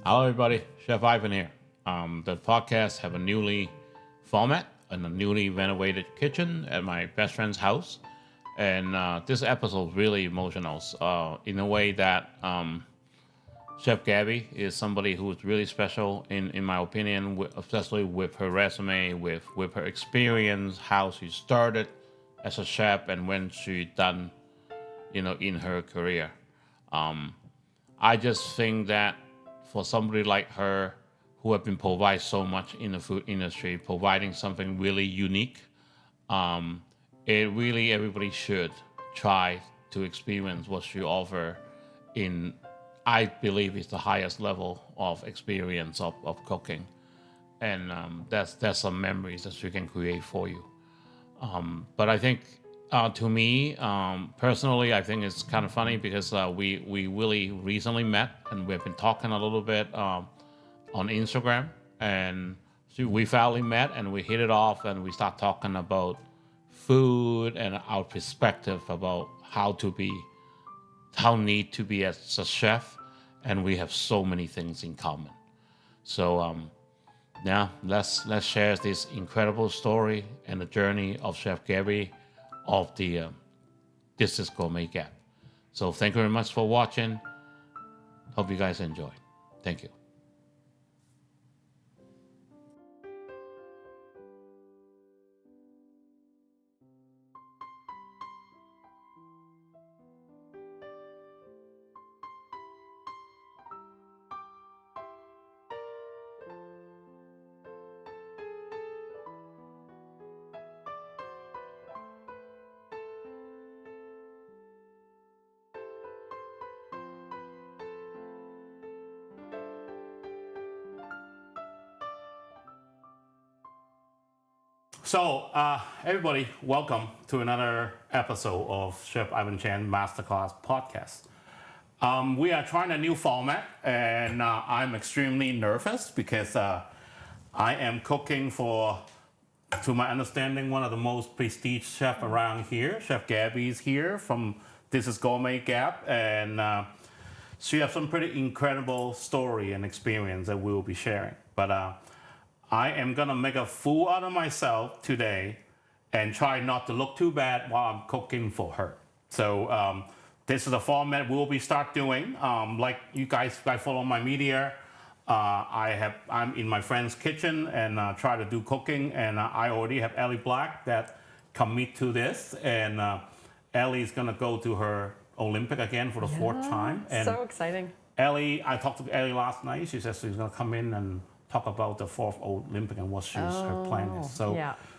Hello, everybody. Chef Ivan here. The podcast have a newly format and a newly renovated kitchen at my best friend's house, and this episode is really emotional in a way that Chef Gabby is somebody who is really special in my opinion, especially with her resume, with her experience, how she started as a chef, and when she done, in her career. I just think that for somebody like her who have been provide so much in the food industry, providing something really unique, it really everybody should try to experience what she offer in, I believe, is the highest level of experience of cooking. And that's some memories that she can create for you. But I think, to me, personally, I think it's kind of funny because we really recently met and we've been talking a little bit on Instagram, and so we finally met and we hit it off and we start talking about food and our perspective about how need to be as a chef, and we have so many things in common. So yeah, let's share this incredible story and the journey of Chef Gabby of the This is Gourmet Gap. So thank you very much for watching. Hope you guys enjoy. Thank you. So, everybody, welcome to another episode of Chef Ivan Chan Masterclass Podcast. We are trying a new format, and I'm extremely nervous because I am cooking for, to my understanding, one of the most prestige chefs around here. Chef Gabby is here from This is Gourmet Gap, and she has some pretty incredible story and experience that we will be sharing. But I am gonna make a fool out of myself today and try not to look too bad while I'm cooking for her. So this is the format we'll be start doing. Like you guys follow my media, I'm in my friend's kitchen and try to do cooking, and I already have Ellie Black that commit to this, and Ellie is gonna go to her Olympic again for the fourth time. And so exciting. Ellie, I talked to Ellie last night. She says she's gonna come in and talk about the fourth Olympic and what her plan is.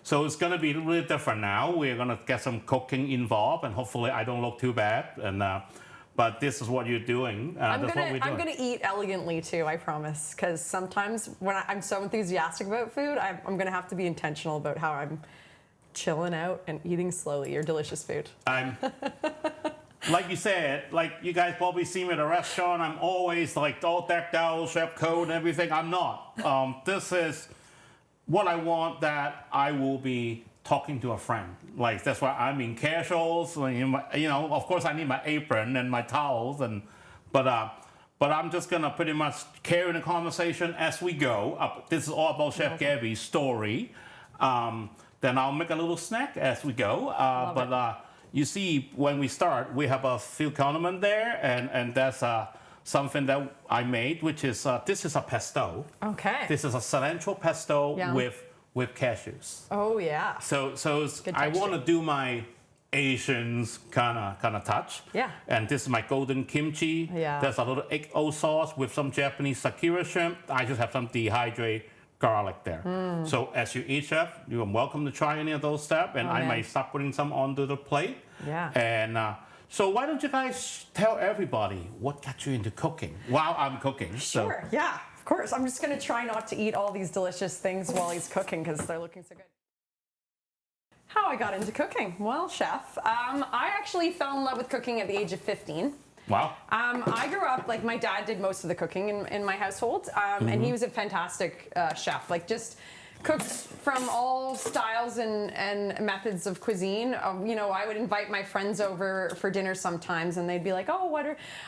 So it's gonna be really different now. We're gonna get some cooking involved, and hopefully I don't look too bad. And but this is what you're doing. I'm gonna eat elegantly too, I promise. Because sometimes when I'm so enthusiastic about food, I'm gonna have to be intentional about how I'm chilling out and eating slowly your delicious food. Like you said, like you guys probably see me at a restaurant, I'm always like all decked out, chef coat and everything. I'm not. This is what I want, that I will be talking to a friend. Like that's why I'm in casuals. Of course I need my apron and my towels, but I'm just gonna pretty much carry the conversation as we go. This is all about Chef Gabby's story. Then I'll make a little snack as we go. You see, when we start, we have a few condiments there, and that's something that I made, which is, this is a pesto. Okay. This is a cilantro pesto with cashews. Oh, yeah. So I want to do my Asians kind of touch. Yeah. And this is my golden kimchi. Yeah. There's a little egg o sauce with some Japanese Sakura shrimp. I just have some dehydrated garlic there. So as you eat, chef, you're welcome to try any of those steps, and I might start putting some onto the plate. Yeah. And so why don't you guys tell everybody what got you into cooking while I'm cooking? Sure. Yeah. Of course. I'm just gonna try not to eat all these delicious things while he's cooking because they're looking so good. How I got into cooking? Well, chef, I actually fell in love with cooking at the age of 15. Wow. I grew up, like, my dad did most of the cooking in my household, and he was a fantastic chef. Like, just cooked from all styles and methods of cuisine. You know, I would invite my friends over for dinner sometimes, and they'd be like, "Oh,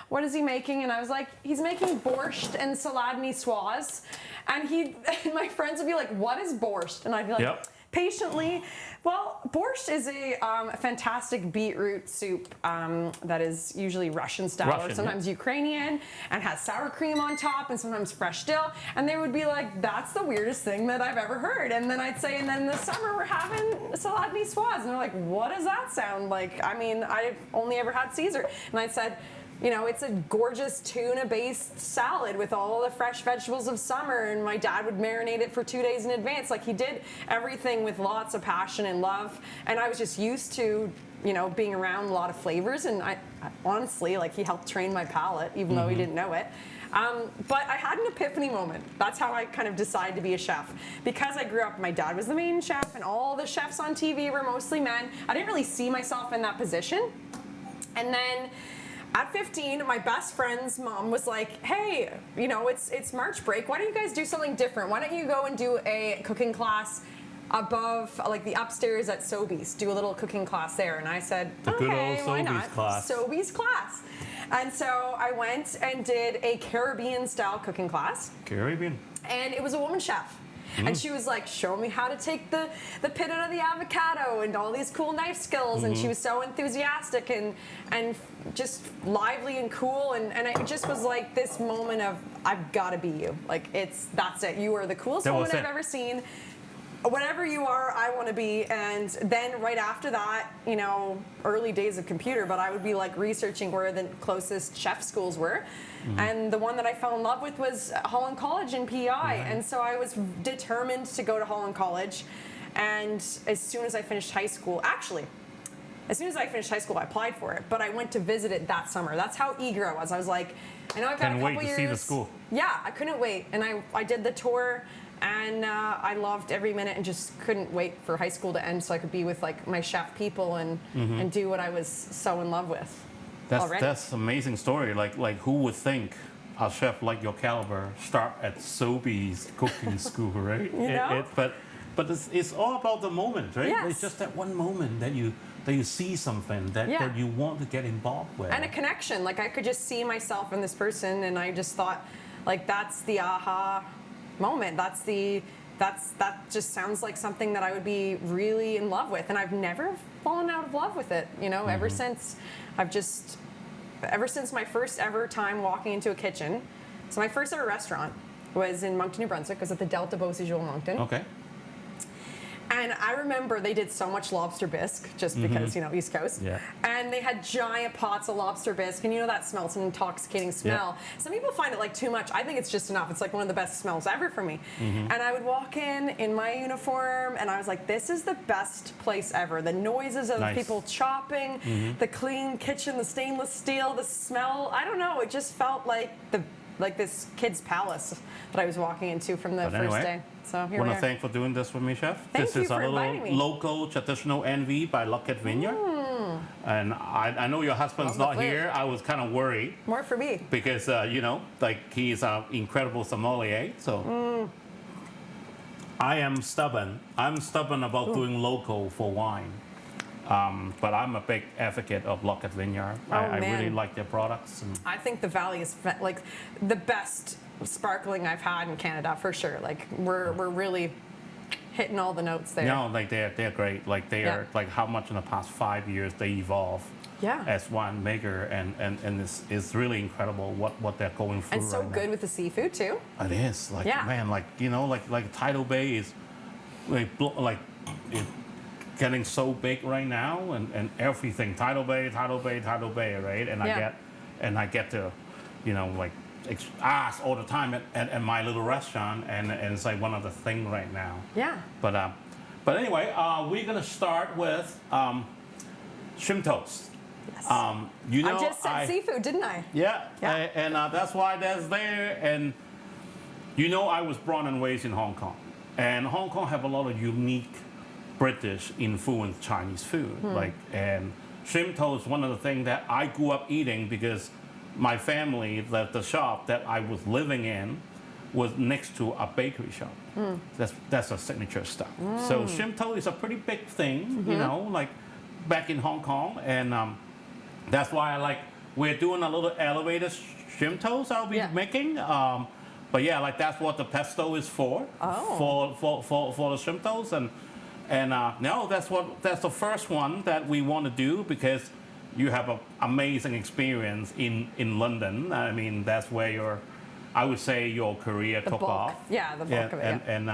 what is he making?" And I was like, "He's making borscht and salade niçoise." And my friends would be like, "What is borscht?" And I'd be like, Yep. patiently, well, borscht is a fantastic beetroot soup that is usually Russian style or sometimes Ukrainian, and has sour cream on top and sometimes fresh dill. And they would be like, "That's the weirdest thing that I've ever heard." And then I'd say, "And then in the summer we're having salade niçoise." And they're like, "What does that sound like?" I mean, I've only ever had Caesar. And I said, "You know, it's a gorgeous tuna-based salad with all the fresh vegetables of summer, and my dad would marinate it for 2 days in advance." Like, he did everything with lots of passion and love, and I was just used to, you know, being around a lot of flavors, and I honestly, like, he helped train my palate, even though he didn't know it. But I had an epiphany moment. That's how I kind of decided to be a chef. Because I grew up, my dad was the main chef, and all the chefs on TV were mostly men. I didn't really see myself in that position. And then at 15, my best friend's mom was like, "Hey, you know, it's March break. Why don't you guys do something different? Why don't you go and do a cooking class above, like the upstairs at Sobeys? Do a little cooking class there." And I said, The good "Okay, old why Sobeys not? class. Sobeys class." And so I went and did a Caribbean-style cooking class, Caribbean. and it was a woman chef. And she was like, "Show me how to take the pit out of the avocado and all these cool knife skills." And she was so enthusiastic and just lively and cool. And it just was like this moment of, I've got to be you. Like, that's it. You are the coolest woman I've ever seen. Whatever you are, I want to be. And then right after that, you know, early days of computer, but I would be like researching where the closest chef schools were. And the one that I fell in love with was Holland College in PEI. And so I was determined to go to Holland College. And as soon as I finished high school, I applied for it, but I went to visit it that summer. That's how eager I was. I was like, I know I've got a couple years. Can't wait to see the school. Yeah, I couldn't wait. And I did the tour, and I loved every minute, and just couldn't wait for high school to end so I could be with like my chef people and do what I was so in love with. That's an amazing story. Like who would think a chef like your caliber start at Sobeys cooking school, right? You know? But it's all about the moment, right? Yes. It's just that one moment that you see something that you want to get involved with. And a connection. Like, I could just see myself in this person, and I just thought, like, that's the aha moment. That just sounds like something that I would be really in love with. And I've never fallen out of love with it, you know, ever since my first ever time walking into a kitchen. So my first ever restaurant was in Moncton, New Brunswick. It was at the Delta Beauséjour Moncton. Okay. And I remember they did so much lobster bisque, just because, you know, East Coast. Yeah. And they had giant pots of lobster bisque, and you know that smell, it's an intoxicating smell. Yeah. Some people find it like too much. I think it's just enough. It's like one of the best smells ever for me. And I would walk in my uniform, and I was like, this is the best place ever. The noises of people chopping, the clean kitchen, the stainless steel, the smell. I don't know. It just felt like this kid's palace that I was walking into from the first day. So here we are. Want to thank for doing this with me, Chef. Thank this you is for a little inviting me. local traditional envy by Luckett Vineyard. And I know your husband's Love the not flavor. here. I was kind of worried More for me. because, you know, like he's an incredible sommelier. So I am stubborn. I'm stubborn about doing local for wine. But I'm a big advocate of Luckett Vineyard. I really like their products. And I think the Valley is like the best sparkling I've had in Canada for sure. Like we're really hitting all the notes there. no, like they're great. Like they are like how much in the past 5 years they evolve as winemaker, and it's really incredible what they're going through. And so right good now. with the seafood too. It is like man, like you know, like Tidal Bay is getting so big right now, and everything Tidal Bay, right? And I get to, you know, like ask all the time at my little restaurant, and it's like one of the thing right now. Yeah. But anyway, we're gonna start with shrimp toast. Yes. You know, I just said seafood, didn't I? Yeah, Yeah. and that's why that's there. And you know, I was born and raised in Hong Kong, and Hong Kong have a lot of unique British influenced Chinese food. And shrimp toast, one of the things that I grew up eating because my family, the shop that I was living in, was next to a bakery shop. That's a signature stuff. So shrimp toast is a pretty big thing, you know, like back in Hong Kong, and that's why we're doing a little elevated shrimp toast I'll be making. But yeah, like that's what the pesto is for. For the shrimp toast, and no, that's the first one that we want to do because you have an amazing experience in London. I mean, that's where I would say your career took off. Yeah, the bulk of it. And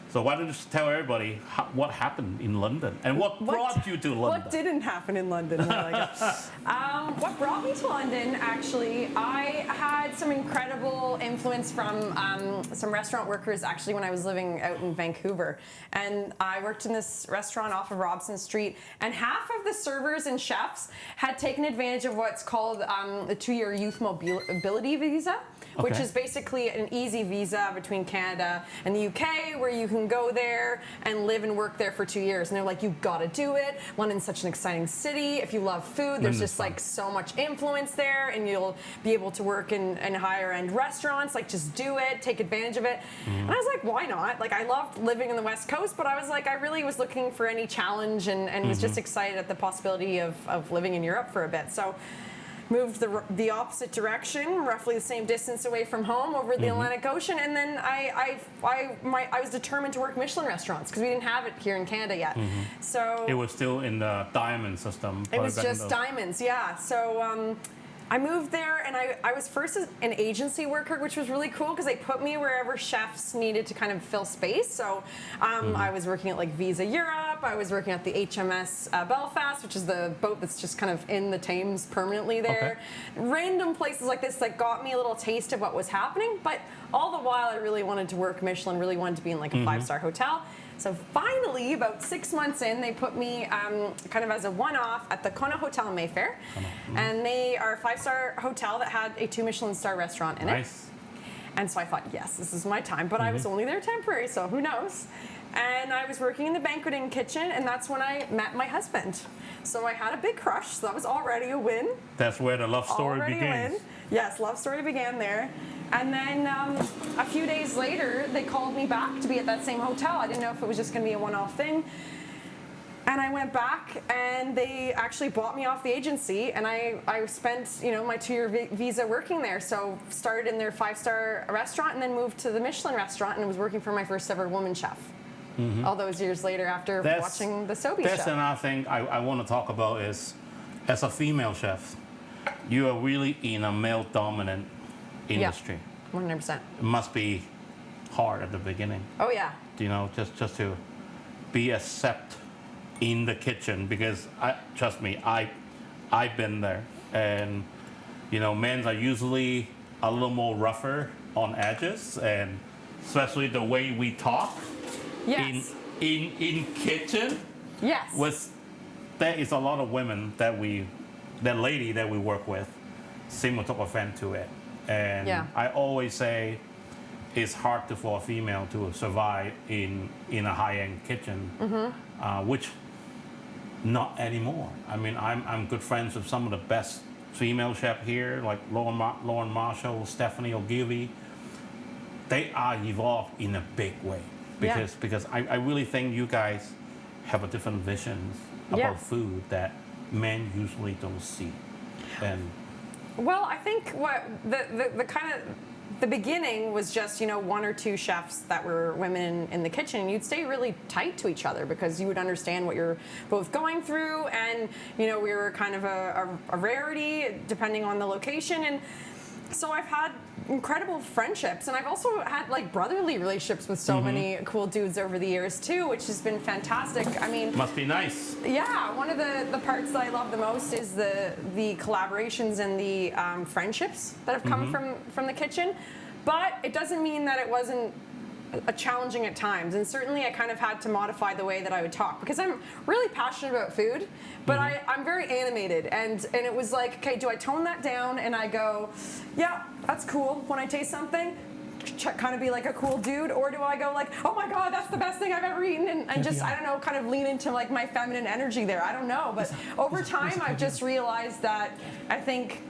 so why don't you just tell everybody what happened in London and what brought you to London? What didn't happen in London? What brought me to London, actually, I had some incredible influence from some restaurant workers, actually, when I was living out in Vancouver. And I worked in this restaurant off of Robson Street, and half of the servers and chefs had taken advantage of what's called the 2-year youth mobility visa. Which is basically an easy visa between Canada and the UK where you can go there and live and work there for 2 years. And they're like, you've got to do it. London's such an exciting city. If you love food, there's just like so much influence there, and you'll be able to work in higher end restaurants. Like, just do it, take advantage of it. And I was like, why not? Like, I loved living in the West Coast, but I was like, I really was looking for any challenge and was just excited at the possibility of living in Europe for a bit. So moved the opposite direction, roughly the same distance away from home, over the Atlantic Ocean, and then I was determined to work Michelin restaurants because we didn't have it here in Canada yet. So it was still in the diamond system. It was just diamonds, yeah. So I moved there, and I was first an agency worker, which was really cool because they put me wherever chefs needed to kind of fill space. So I was working at like Visa Europe. I was working at the HMS Belfast, which is the boat that's just kind of in the Thames permanently there. Random places like this that got me a little taste of what was happening. But all the while, I really wanted to work Michelin, really wanted to be in like a 5-star hotel. So finally, about 6 months in, they put me kind of as a one-off at the Kona Hotel in Mayfair. And they are a 5-star hotel that had a 2 Michelin star restaurant in it. And so I thought, yes, this is my time. But I was only there temporary, so who knows? And I was working in the banqueting kitchen, and that's when I met my husband. So I had a big crush, so that was already a win. That's where the love story begins. Yes, love story began there. And then a few days later, they called me back to be at that same hotel. I didn't know if it was just going to be a one-off thing. And I went back, and they actually bought me off the agency, and I spent my 2-year visa working there. So started in their 5-star restaurant, and then moved to the Michelin restaurant, and was working for my first ever woman chef. All those years later, after watching the Sobe show. That's another thing I want to talk about is, as a female chef, you are really in a male-dominant industry. 100%. It must be hard at the beginning. Oh yeah. Just to be accepted in the kitchen, because trust me, I've been there, and men are usually a little more rougher on edges, and especially the way we talk in kitchen. Yes. There is a lot of women that lady that we work with seem to take offense to it. And I always say it's hard for a female to survive in a high-end kitchen, which not anymore. I mean, I'm good friends with some of the best female chefs here, like Lauren Marshall, Stephanie Ogilvy. They are evolved in a big way because I really think you guys have a different vision about food that men usually don't see. And well, I think what the kind of the beginning was just 1 or 2 chefs that were women in the kitchen, and you'd stay really tight to each other because you would understand what you're both going through, and we were kind of a rarity depending on the location. And so I've had incredible friendships, and I've also had like brotherly relationships with so many cool dudes over the years too, which has been fantastic. I mean, must be nice. Yeah, one of the parts that I love the most is the collaborations and the friendships that have come from the kitchen. But it doesn't mean that it wasn't challenging at times, and certainly I kind of had to modify the way that I would talk because I'm really passionate about food, but I'm very animated, and it was like, okay, do I tone that down and I go, yeah, that's cool when I taste something, kind of be like a cool dude, or do I go like, oh my god, that's the best thing I've ever eaten, and just, I don't know, kind of lean into like my feminine energy there. I don't know, but over time I've just realized that I think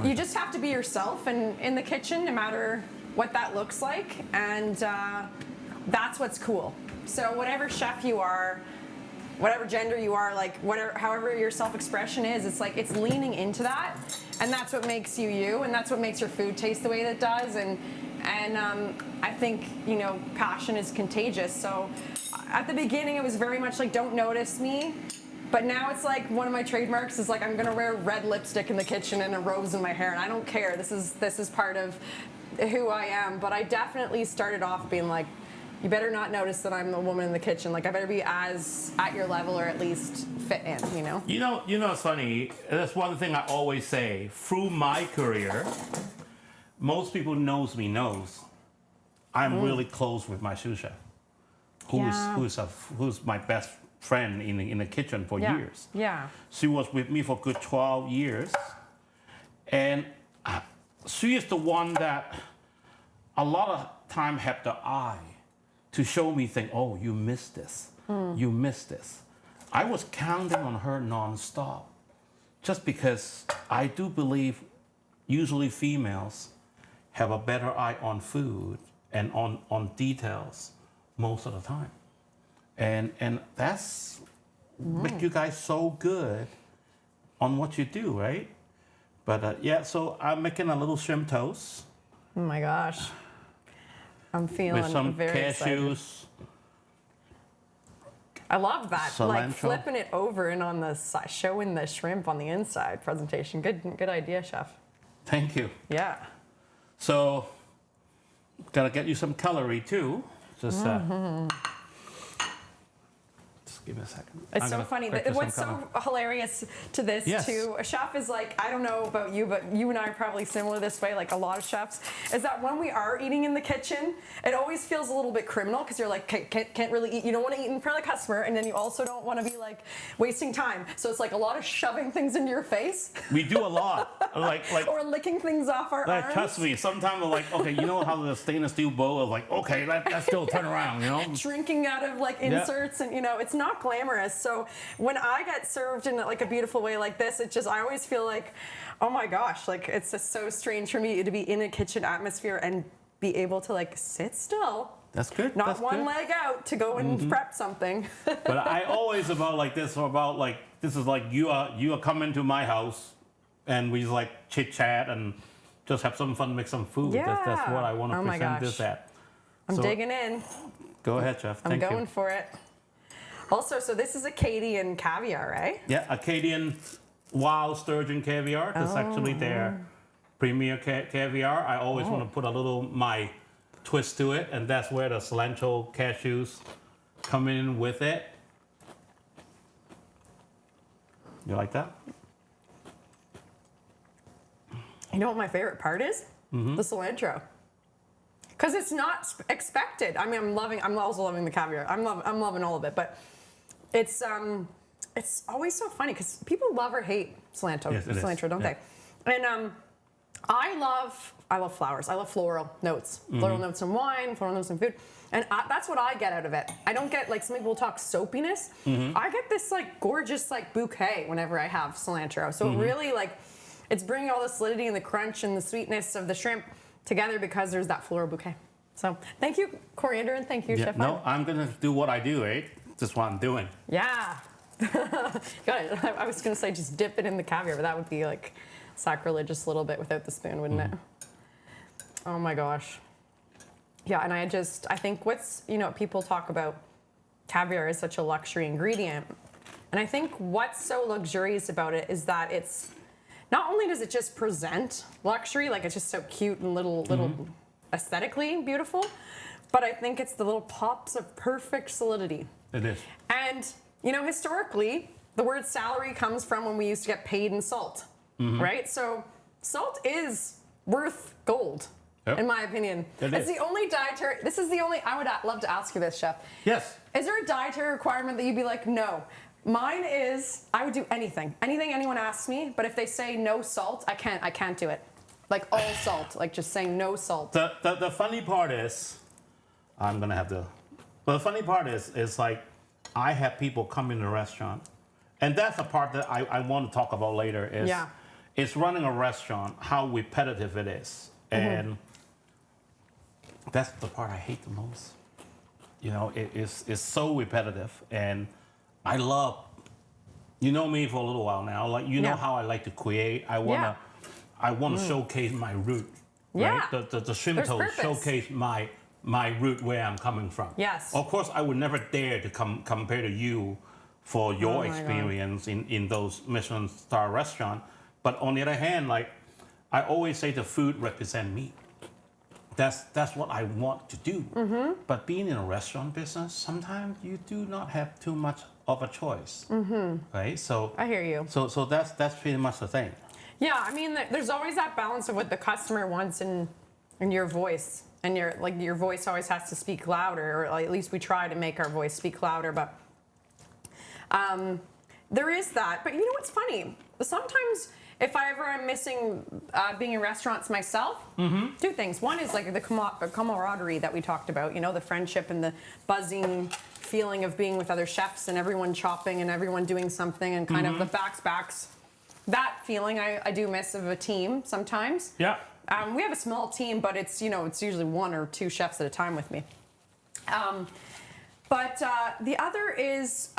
you just have to be yourself, and in the kitchen, no matter what that looks like, and that's what's cool. So whatever chef you are, whatever gender you are, like whatever, however your self-expression is, it's like it's leaning into that, and that's what makes you you, and that's what makes your food taste the way that it does. And I think, you know, passion is contagious. So at the beginning, it was very much like, don't notice me. But now it's like one of my trademarks is like I'm gonna wear red lipstick in the kitchen and a rose in my hair, and I don't care. This is part of who I am. But I definitely started off being like, you better not notice that I'm the woman in the kitchen. Like I better be as at your level or at least fit in, you know? You know, it's funny. That's one thing I always say. Through my career, most people knows I'm really close with my sous chef, who's my best friend in the kitchen for years. Yeah. She was with me for good 12 years, and she is the one that a lot of time had the eye to show me things. Oh, you missed this. You missed this. I was counting on her nonstop, just because I do believe usually females have a better eye on food and on details most of the time. And that's make you guys so good on what you do, right? But yeah, so I'm making a little shrimp toast. Oh my gosh. I'm feeling with some very cashews. excited. I love that. Cilantro. Like flipping it over and on the side, showing the shrimp on the inside presentation. Good idea, chef. Thank you. Yeah. So, gotta get you some celery too. Just give me a second. It's so funny. What's so hilarious to this too, a chef is like, I don't know about you, but you and I are probably similar this way, like a lot of chefs, is that when we are eating in the kitchen, it always feels a little bit criminal because you're like, can't really eat. You don't want to eat in front of the customer, and then you also don't want to be like wasting time. So it's like a lot of shoving things into your face. We do a lot. like or licking things off our arms. Trust me, sometimes I'm like, okay, you know how the stainless steel bowl is like, okay, let's still turn around, you know? Drinking out of like inserts, and you know, it's not glamorous. So when I get served in like a beautiful way like this, I always feel like, oh my gosh, like it's just so strange for me to be in a kitchen atmosphere and be able to like sit still. That's good. Not That's one good. leg out to go and prep something. But I always about like this, or about like, this is like you are coming to my house and we like chit chat and just have some fun, make some food. Yeah. That's what I want to present this at. I'm digging in. Go ahead, Chef. I'm going for it. Also, so this is Acadian caviar, right? Yeah, Acadian wild sturgeon caviar. That's actually their premier caviar. I always want to put a little my twist to it, and that's where the cilantro cashews come in with it. You like that? You know what my favorite part is? The cilantro. Because it's not expected. I mean, I'm also loving the caviar. I'm loving all of it, but it's always so funny because people love or hate cilantro, don't they? And I love flowers. I love floral notes, floral notes in wine, floral notes in food, and that's what I get out of it. I don't get like some people talk soapiness. I get this like gorgeous like bouquet whenever I have cilantro. So it really like it's bringing all the solidity and the crunch and the sweetness of the shrimp together because there's that floral bouquet. So thank you, coriander, and thank you, Chef. No, I'm gonna do what I do, right? Just what I'm doing. Yeah. Got it. I was gonna say just dip it in the caviar, but that would be like sacrilegious a little bit without the spoon, wouldn't it? Oh my gosh. Yeah, and I think people talk about caviar is such a luxury ingredient. And I think what's so luxurious about it is that it's not only does it just present luxury, like it's just so cute and little aesthetically beautiful, but I think it's the little pops of perfect solidity. It is. And, you know, historically, the word salary comes from when we used to get paid in salt, right? So salt is worth gold, in my opinion. It's the only dietary, I would love to ask you this, Chef. Yes. Is there a dietary requirement that you'd be like, no? Mine is, I would do anything anyone asks me, but if they say no salt, I can't do it. Like all salt, like just saying no salt. The funny part is, the funny part is like, I have people come in the restaurant, and that's the part that I want to talk about later is, it's running a restaurant, how repetitive it is. And that's the part I hate the most. You know, it's so repetitive, and I love. You know me for a little while now. Like you know how I like to create. I wanna showcase my root. Right? Yeah. The shrimp toast showcase my root where I'm coming from. Yes. Of course, I would never dare to compare to you for your experience in those Michelin star restaurant. But on the other hand, like I always say, the food represent me. That's what I want to do. Mm-hmm. But being in a restaurant business, sometimes you do not have too much of a choice. Mm-hmm. Right? So I hear you. So that's pretty much the thing. Yeah, I mean, there's always that balance of what the customer wants and your voice, and your voice always has to speak louder, or at least we try to make our voice speak louder. But there is that. But you know what's funny? Sometimes if I ever am missing being in restaurants myself, two things. One is like the camaraderie that we talked about. You know, the friendship and the buzzing feeling of being with other chefs and everyone chopping and everyone doing something, and kind of the backs. That feeling I do miss of a team sometimes. Yeah. We have a small team, but it's usually one or two chefs at a time with me. But the other is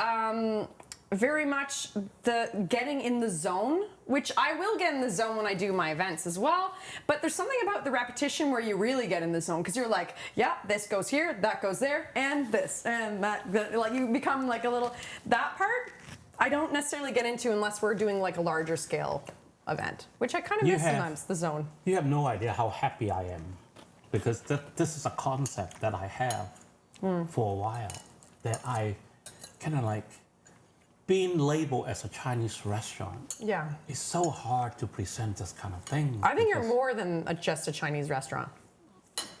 very much the getting in the zone, which I will get in the zone when I do my events as well. But there's something about the repetition where you really get in the zone, because you're like, yeah, this goes here, that goes there, and this and that. Like you become like a little, that part I don't necessarily get into unless we're doing like a larger scale event, which I kind of miss sometimes, the zone. You have no idea how happy I am, because this is a concept that I have for a while, that I kind of like being labeled as a Chinese restaurant. Yeah. It's so hard to present this kind of thing. I think you're more than just a Chinese restaurant.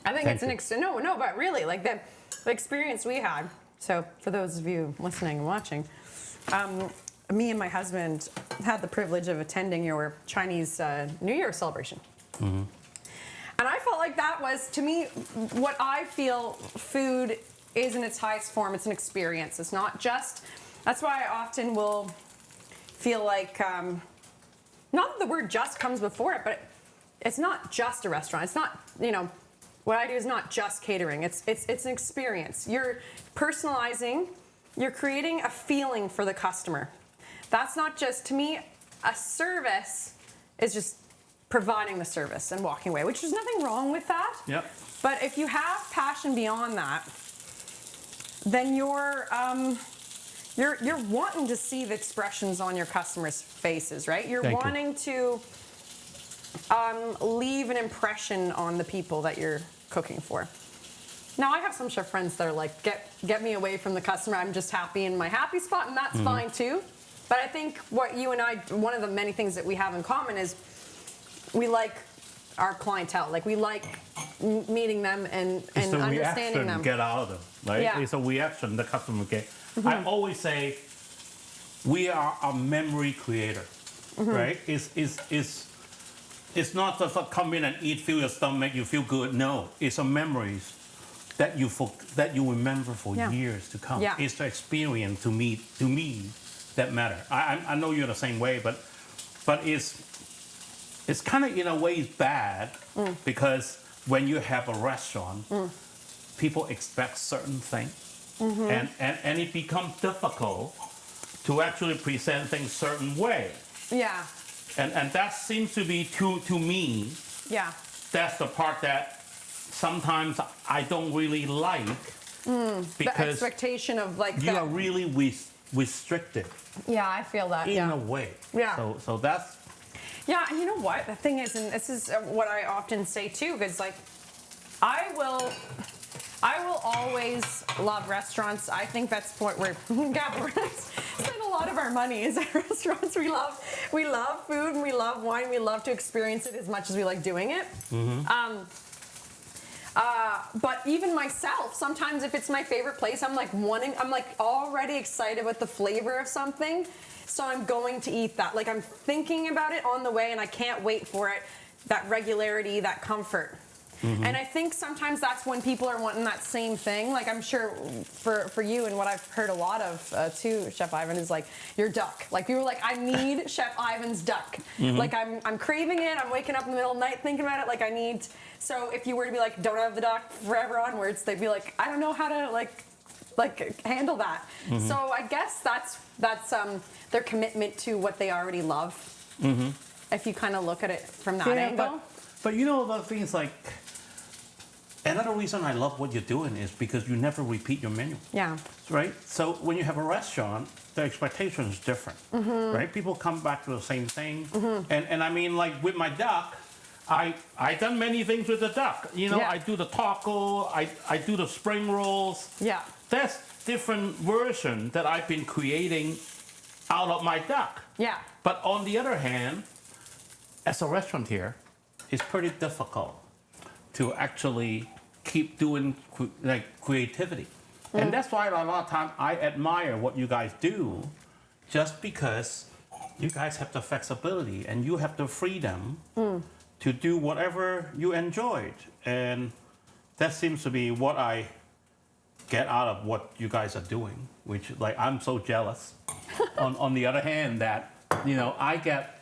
I think it's no, but really, like the experience we had. So for those of you listening and watching, me and my husband had the privilege of attending your Chinese New Year celebration. Mm-hmm. And I felt like that was, to me, what I feel food is in its highest form. It's an experience. It's not just, that's why I often will feel like, not that the word just comes before it, but it's not just a restaurant. It's not, what I do is not just catering. It's an experience. You're personalizing, you're creating a feeling for the customer. That's not just, to me, a service is just providing the service and walking away, which there's nothing wrong with that. Yep. But if you have passion beyond that, then you're wanting to see the expressions on your customers' faces, right? You're wanting to leave an impression on the people that you're cooking for. Now, I have some chef friends that are like, get me away from the customer. I'm just happy in my happy spot, and that's fine too. But I think what you and I, one of the many things that we have in common is we like our clientele. Like we like meeting them and understanding them. Get out of them, right? Yeah. It's a reaction the customer get. I always say we are a memory creator, right? It's not just like come in and eat, fill your stomach, make you feel good. No, it's a memories that you remember for years to come. Yeah. It's the experience to me that matter. I know you're the same way, but it's kind of in a way bad because when you have a restaurant, people expect certain things, and it becomes difficult to actually present things certain way. Yeah. And that seems to be to me. Yeah. That's the part that sometimes I don't really like because the expectation of like you are really restricted. Yeah, I feel that. In a way. Yeah. So that's. Yeah, and you know what? The thing is, and this is what I often say too, because like, I will always love restaurants. I think that's the point where Gab spend a lot of our money is at restaurants. We love food and we love wine. We love to experience it as much as we like doing it. But even myself, sometimes if it's my favorite place, I'm like already excited about the flavor of something. So I'm going to eat that. Like I'm thinking about it on the way and I can't wait for it. That regularity, that comfort. And I think sometimes that's when people are wanting that same thing. Like I'm sure for you and what I've heard a lot of too, Chef Ivan, is like your duck. Like you were like, I need Chef Ivan's duck. Like I'm craving it. I'm waking up in the middle of the night thinking about it. Like I need. So if you were to be like, don't have the duck forever onwards, they'd be like, I don't know how to like handle that. So I guess that's their commitment to what they already love. If you kind of look at it from that angle. But you know, the thing is like, another reason I love what you're doing is because you never repeat your menu. Yeah. Right? So when you have a restaurant, the expectation is different. Right? People come back to the same thing. And I mean, like with my duck, I done many things with the duck. You know, I do the taco, I do the spring rolls. Yeah. That's different version that I've been creating out of my duck. Yeah. But on the other hand, as a restaurateur, it's pretty difficult to actually keep doing creativity. And that's why a lot of times I admire what you guys do, just because you guys have the flexibility and you have the freedom to do whatever you enjoyed. And that seems to be what I get out of what you guys are doing, which like I'm so jealous. on the other hand, that you know I get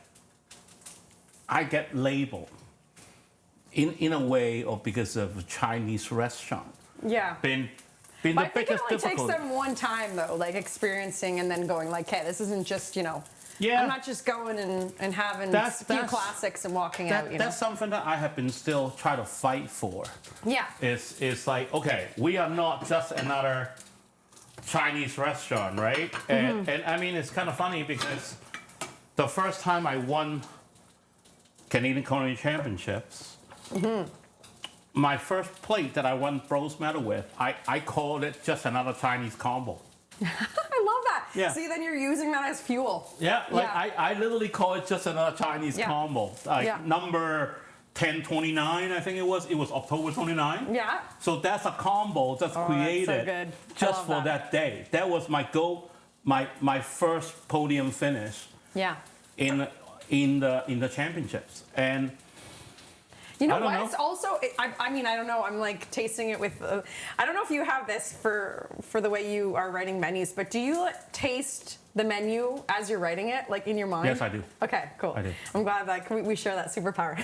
labeled in a way or because of a Chinese restaurant. Yeah. Been But the I think it biggest only takes difficulty. them one time though, like experiencing and then going like, hey, this isn't just, you know, Yeah. I'm not just going and having a few classics and walking out, you know. That's something that I have been still trying to fight for. Yeah. It's like, okay, we are not just another Chinese restaurant, right? And I mean, it's kind of funny because the first time I won Canadian Culinary Championships, my first plate that I won bronze medal with, I called it just another Chinese combo. I love that. Yeah. See, then you're using that as fuel. Yeah, like I literally call it just another Chinese combo. Like number 1029, I think it was. It was October 29. Yeah. So that's a combo that's created that's so good. just for that day. That was my goal, my first podium finish. Yeah. In the championships. And you know I don't what? know. It's also, I mean, I don't know. I'm like tasting it with, I don't know if you have this for the way you are writing menus, but do you taste the menu as you're writing it, like in your mind? Yes, I do. Okay, cool. I do. I'm glad that we share that superpower.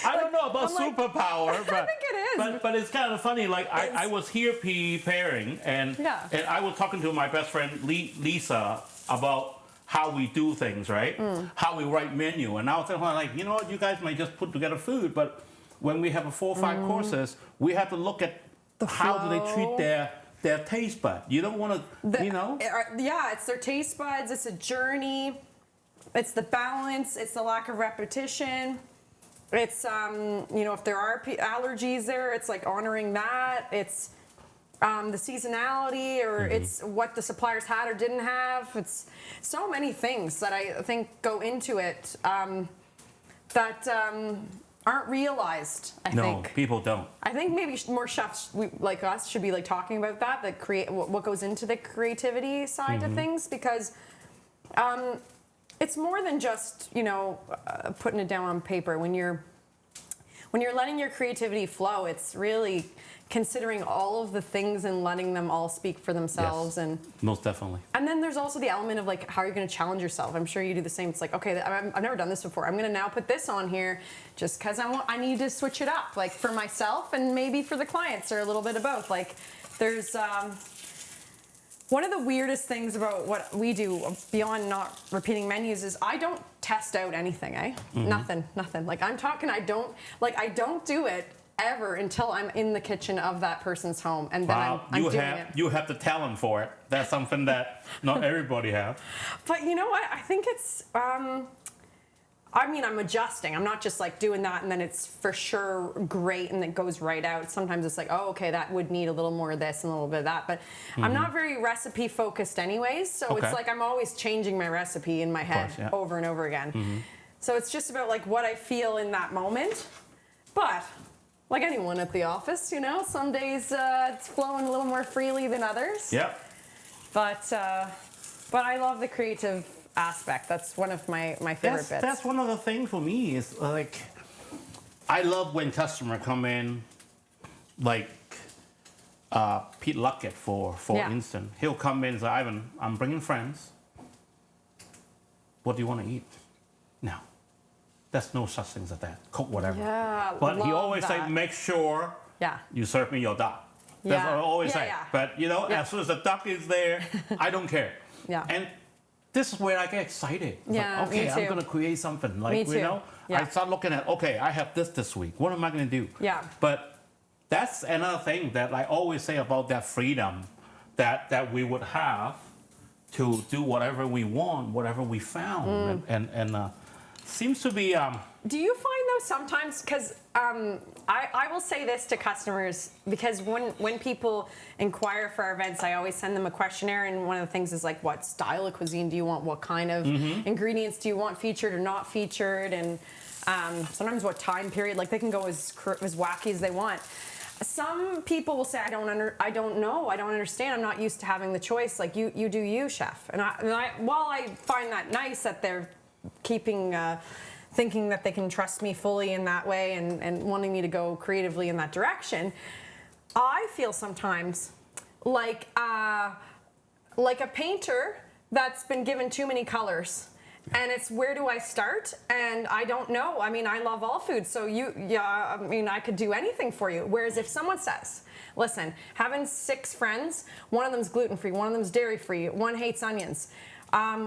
I don't know about I'm like, superpower, but I think it is. But it's kind of funny. Like I was here preparing, and I was talking to my best friend Lisa about how we do things, right? How we write menu. And I was thinking, like, you know what, you guys might just put together food, but when we have 4 or 5 courses, we have to look at how do they treat their taste bud. You don't want to, you know? Yeah, it's their taste buds. It's a journey. It's the balance. It's the lack of repetition. It's, you know, if there are allergies there, it's like honoring that. It's the seasonality, or it's what the suppliers had or didn't have. It's so many things that I think go into it that aren't realized. I think. No, people don't. I think maybe more chefs like us should be like talking about that create what goes into the creativity side of things, because it's more than just, you know, putting it down on paper. When you're letting your creativity flow, it's really considering all of the things and letting them all speak for themselves. Yes, and most definitely. And then there's also the element of like, how are you going to challenge yourself? I'm sure you do the same. It's like, okay, I've never done this before. I'm going to now put this on here just because I need to switch it up, like for myself and maybe for the clients, or a little bit of both. Like there's one of the weirdest things about what we do beyond not repeating menus is I don't test out anything, Nothing. Like I'm talking, I don't do it ever until I'm in the kitchen of that person's home, and then I'm doing it. You have the talent for it. That's something that not everybody have. But you know what? I think it's. I mean, I'm adjusting. I'm not just like doing that and then it's for sure great and it goes right out. Sometimes it's like, oh, okay, that would need a little more of this and a little bit of that. But I'm not very recipe focused anyways. So it's like I'm always changing my recipe in my head over and over again. So it's just about like what I feel in that moment. But like anyone at the office, you know, some days it's flowing a little more freely than others. Yep. But I love the creative aspect. That's one of my favorite bits. That's one of the things for me is like I love when customer come in, like Pete Luckett, for instance. He'll come in and say, Ivan, I'm bringing friends. What do you want to eat? No, there's no such thing as that. Cook whatever. Yeah, but he love always say, that. make sure you serve me your duck. That's Yeah. what I always Yeah, say. yeah. But you know, as soon as the duck is there, I don't care. Yeah. And this is where I get excited. It's Yeah, like, okay, me I'm too. gonna create something. Like Me too. you know, Yeah. I start looking at, okay, I have this week. What am I gonna do? Yeah. But that's another thing that I always say about that freedom that we would have to do whatever we want, whatever we found, and seems to be. Do you find though sometimes, because I will say this to customers, because when people inquire for our events, I always send them a questionnaire, and one of the things is like, what style of cuisine do you want? What kind of ingredients do you want featured or not featured? And sometimes what time period, like they can go as wacky as they want. Some people will say, I don't know, I don't understand, I'm not used to having the choice. Like you do you, chef. And while I find that nice that they're keeping, thinking that they can trust me fully in that way and wanting me to go creatively in that direction, I feel sometimes like a painter that's been given too many colors. And it's, where do I start? And I don't know. I mean, I love all food, so I could do anything for you. Whereas if someone says, listen, having 6 friends, one of them's gluten-free, one of them's dairy-free, one hates onions.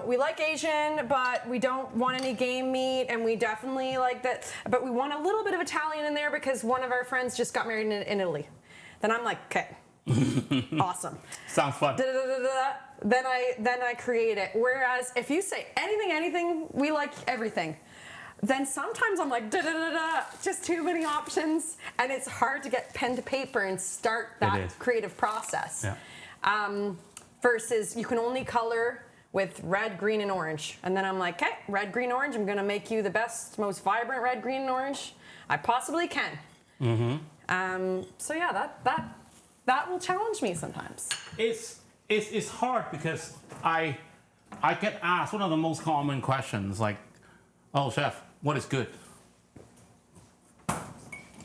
We like Asian, but we don't want any game meat, and we definitely like that, but we want a little bit of Italian in there because one of our friends just got married in Italy. Then I'm like, okay, awesome. Sounds fun. Then I create it. Whereas if you say anything, we like everything. Then sometimes I'm like, just too many options, and it's hard to get pen to paper and start that creative process. Yeah. Versus you can only color with red, green, and orange. And then I'm like, okay, red, green, orange. I'm gonna make you the best, most vibrant red, green, and orange I possibly can. So yeah, that will challenge me sometimes. It's hard because I get asked one of the most common questions, like, oh chef, what is good?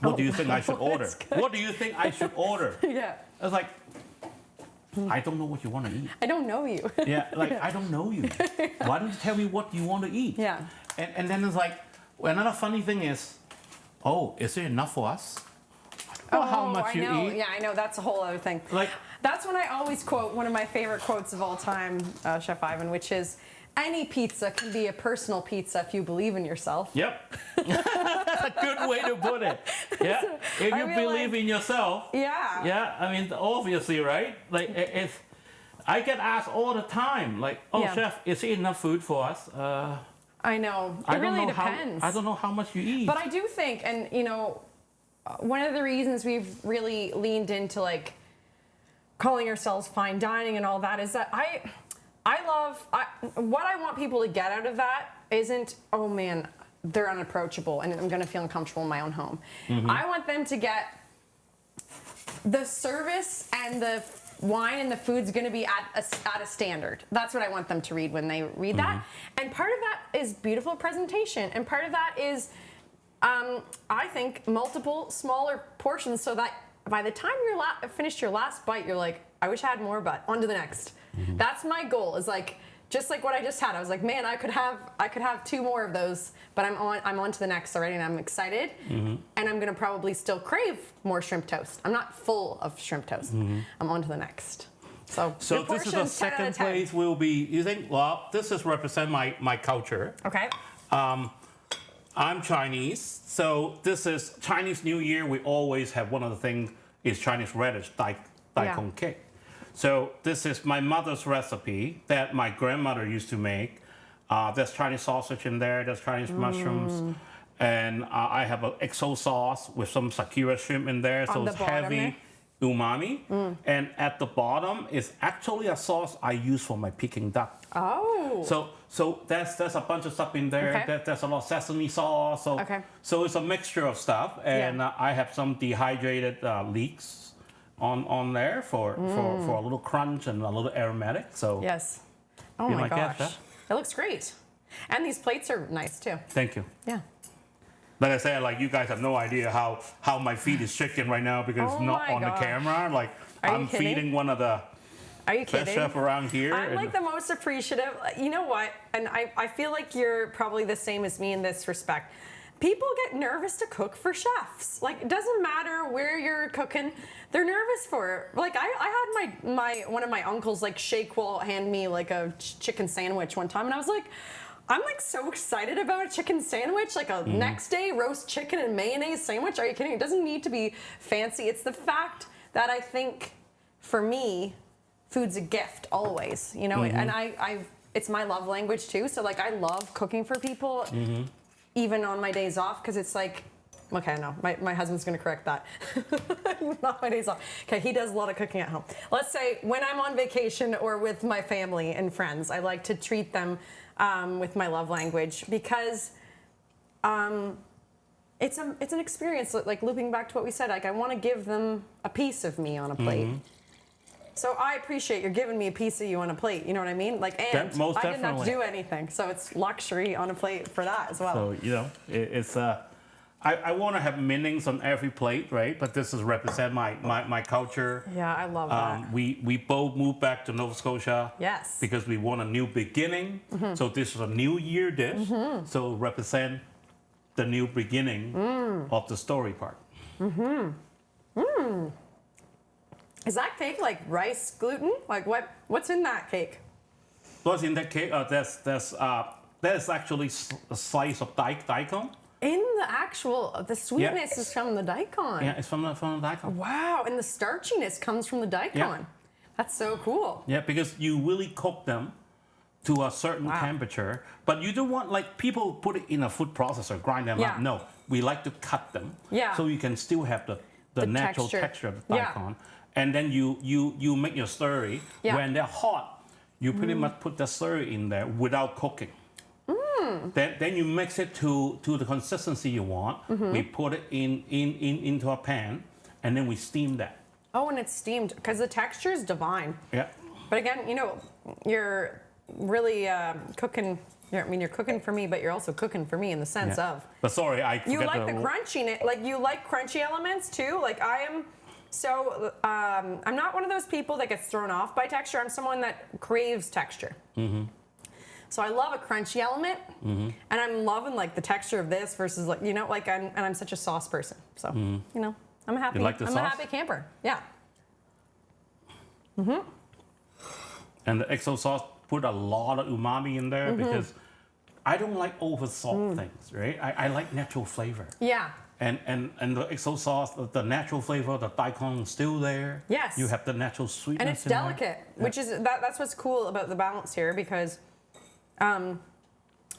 What do you think I should order? What do you think I should order? Yeah. I was like, I don't know what you want to eat. I don't know you. Yeah, like I don't know you. Why don't you tell me what you want to eat? Yeah. And then it's like, another funny thing is, oh, is it enough for us? Well, how much you eat? Yeah, I know. That's a whole other thing. Like, that's when I always quote one of my favorite quotes of all time, Chef Ivan, which is, any pizza can be a personal pizza if you believe in yourself. Yep. That's a good way to put it. Yeah. If you believe in yourself. Yeah. Yeah. I mean, obviously, right? Like, it's, I get asked all the time, like, oh, chef, is it enough food for us? I know. It really depends. I don't know how much you eat. But I do think, and you know, one of the reasons we've really leaned into like calling ourselves fine dining and all that is that what I want people to get out of that isn't, oh man, they're unapproachable and I'm going to feel uncomfortable in my own home. I want them to get the service and the wine and the food's going to be at a standard. That's what I want them to read when they read that. And part of that is beautiful presentation, and part of that is I think multiple smaller portions, so that by the time you're finished your last bite, you're like, I wish I had more, but on to the next. That's my goal. Is like, just like what I just had. I was like, man, I could have 2 more of those, but I'm on to the next already, and I'm excited. And I'm gonna probably still crave more shrimp toast. I'm not full of shrimp toast. I'm on to the next. So this is the second place will be. You think? Well, this is represent my culture. Okay. I'm Chinese, so this is Chinese New Year. We always have one of the things is Chinese radish, Daikon cake. So this is my mother's recipe that my grandmother used to make. There's Chinese sausage in there. There's Chinese mushrooms, and I have an XO sauce with some Sakura shrimp in there. So it's heavy umami. And at the bottom is actually a sauce I use for my Peking duck. Oh. So there's a bunch of stuff in there. Okay. There's a lot of sesame sauce. So it's a mixture of stuff, and I have some dehydrated leeks on there for a little crunch and a little aromatic. So yes. Oh my gosh, it looks great, and these plates are nice too. Thank you. Yeah. Like I said, like you guys have no idea how my feet is shaking right now because it's not my on the gosh. camera. Like Are you I'm kidding? feeding one of the Are you best kidding? chef around here. I'm like the most appreciative. You know what? And I feel like you're probably the same as me in this respect. People get nervous to cook for chefs. Like, it doesn't matter where you're cooking, they're nervous for it. Like, I had my one of my uncles, like, hand me, like, a chicken sandwich one time, and I was like, I'm, like, so excited about a chicken sandwich, like a next day roast chicken and mayonnaise sandwich. Are you kidding? It doesn't need to be fancy. It's the fact that I think, for me, food's a gift always, you know, and it's my love language too. So like, I love cooking for people, even on my days off, because it's like, okay, no, my husband's gonna correct that. Not my days off. Okay, he does a lot of cooking at home. Let's say when I'm on vacation or with my family and friends, I like to treat them with my love language because it's an experience. Like looping back to what we said, like I want to give them a piece of me on a plate. So I appreciate you're giving me a piece of you on a plate. You know what I mean? Like, and most I didn't have to definitely. do anything, so it's luxury on a plate for that as well. So you know, it's I want to have meanings on every plate, right? But this is represent my culture. Yeah, I love that. We both moved back to Nova Scotia. Yes. Because we want a new beginning. So this is a New Year dish. So represent the new beginning of the story part. Is that cake like rice gluten? Like what's in that cake? What's in that cake? There's actually a slice of daikon. In the sweetness is from the daikon. Yeah, it's from the daikon. Wow, and the starchiness comes from the daikon. Yeah. That's so cool. Yeah, because you really cook them to a certain temperature, but you don't want, like, people put it in a food processor, grind them up. No, we like to cut them. Yeah. So you can still have the natural texture of the daikon. And then you make your slurry. When they're hot, you pretty much put the slurry in there without cooking. Then you mix it to the consistency you want. We put it into a pan, and then we steam that. Oh, and it's steamed because the texture is divine. Yeah. But again, you know, you're really cooking. You're cooking for me, but you're also cooking for me in the sense of. But sorry, I forgot you like the crunchiness. Like you like crunchy elements too. Like I am. So I'm not one of those people that gets thrown off by texture. I'm someone that craves texture. So I love a crunchy element, and I'm loving like the texture of this versus like like I'm such a sauce person. So you know I'm a happy. You like the I'm sauce? a happy camper. Yeah. And the XO sauce put a lot of umami in there because I don't like over salt things, right? I like natural flavor. Yeah. And the XO sauce, the natural flavor, the daikon is still there. Yes. You have the natural sweetness. And it's in there. delicate, which is that's what's cool about the balance here because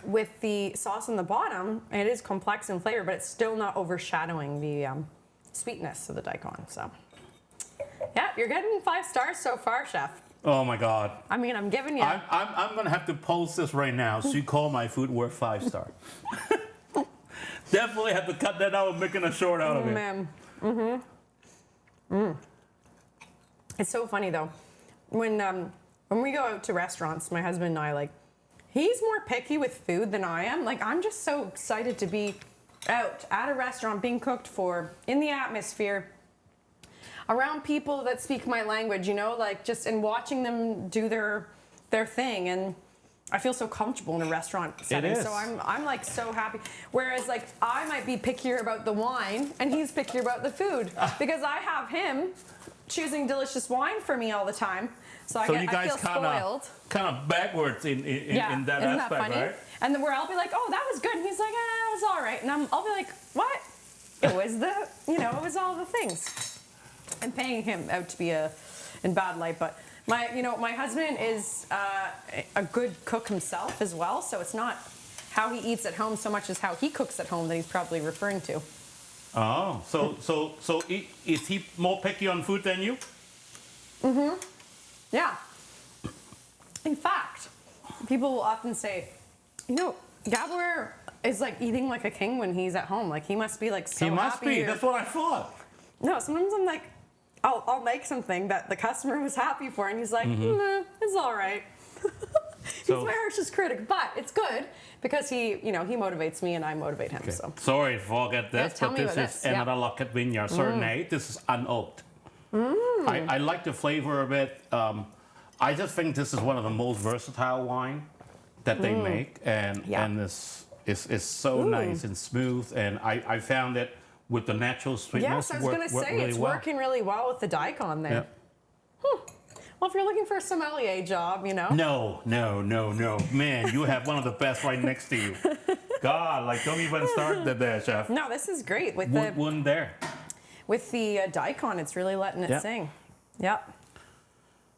with the sauce on the bottom, it is complex in flavor, but it's still not overshadowing the sweetness of the daikon. So, yeah, you're getting 5 stars so far, chef. Oh my God. I mean, I'm giving you. I'm gonna have to post this right now. So you call my food worth 5 star. Definitely have to cut that out and making a short out of it. Man. It's so funny though. When we go out to restaurants, my husband and I, like, he's more picky with food than I am. Like, I'm just so excited to be out at a restaurant being cooked for, in the atmosphere, around people that speak my language, you know, like just and watching them do their thing. And I feel so comfortable in a restaurant setting. is. So I'm like so happy. Whereas like I might be pickier about the wine and he's pickier about the food because I have him choosing delicious wine for me all the time. So I feel spoiled. Kind of backwards in that Isn't aspect, that funny? right? And then where I'll be like, oh, that was good. And he's like, it was all right. And I'll be like, what? It was it was all the things. I'm paying him out to be in bad light, but my husband is a good cook himself as well. So it's not how he eats at home so much as how he cooks at home that he's probably referring to. Oh, so is he more picky on food than you? Yeah. In fact, people will often say, Gabrielle is like eating like a king when he's at home. Like he must be like so happy. He must be. That's what I thought. No, sometimes I'm like, I'll make something that the customer was happy for, and he's like, it's all right. He's my harshest critic, but it's good because he motivates me and I motivate him. Okay. So Sorry to forget this, tell but me this about is this. another Luckett Vineyard Chardonnay. This is unoaked. I like the flavor of it. I just think this is one of the most versatile wine that they make, and this is so nice and smooth. And I found it with the natural sweetness. yes, I was going to say really it's well. working really well with the Daikon there. Yeah. Well, if you're looking for a sommelier job, No. Man, you have one of the best right next to you. God, like don't even start there, chef. No, this is great with One there. with the Daikon. It's really letting it sing. Yep.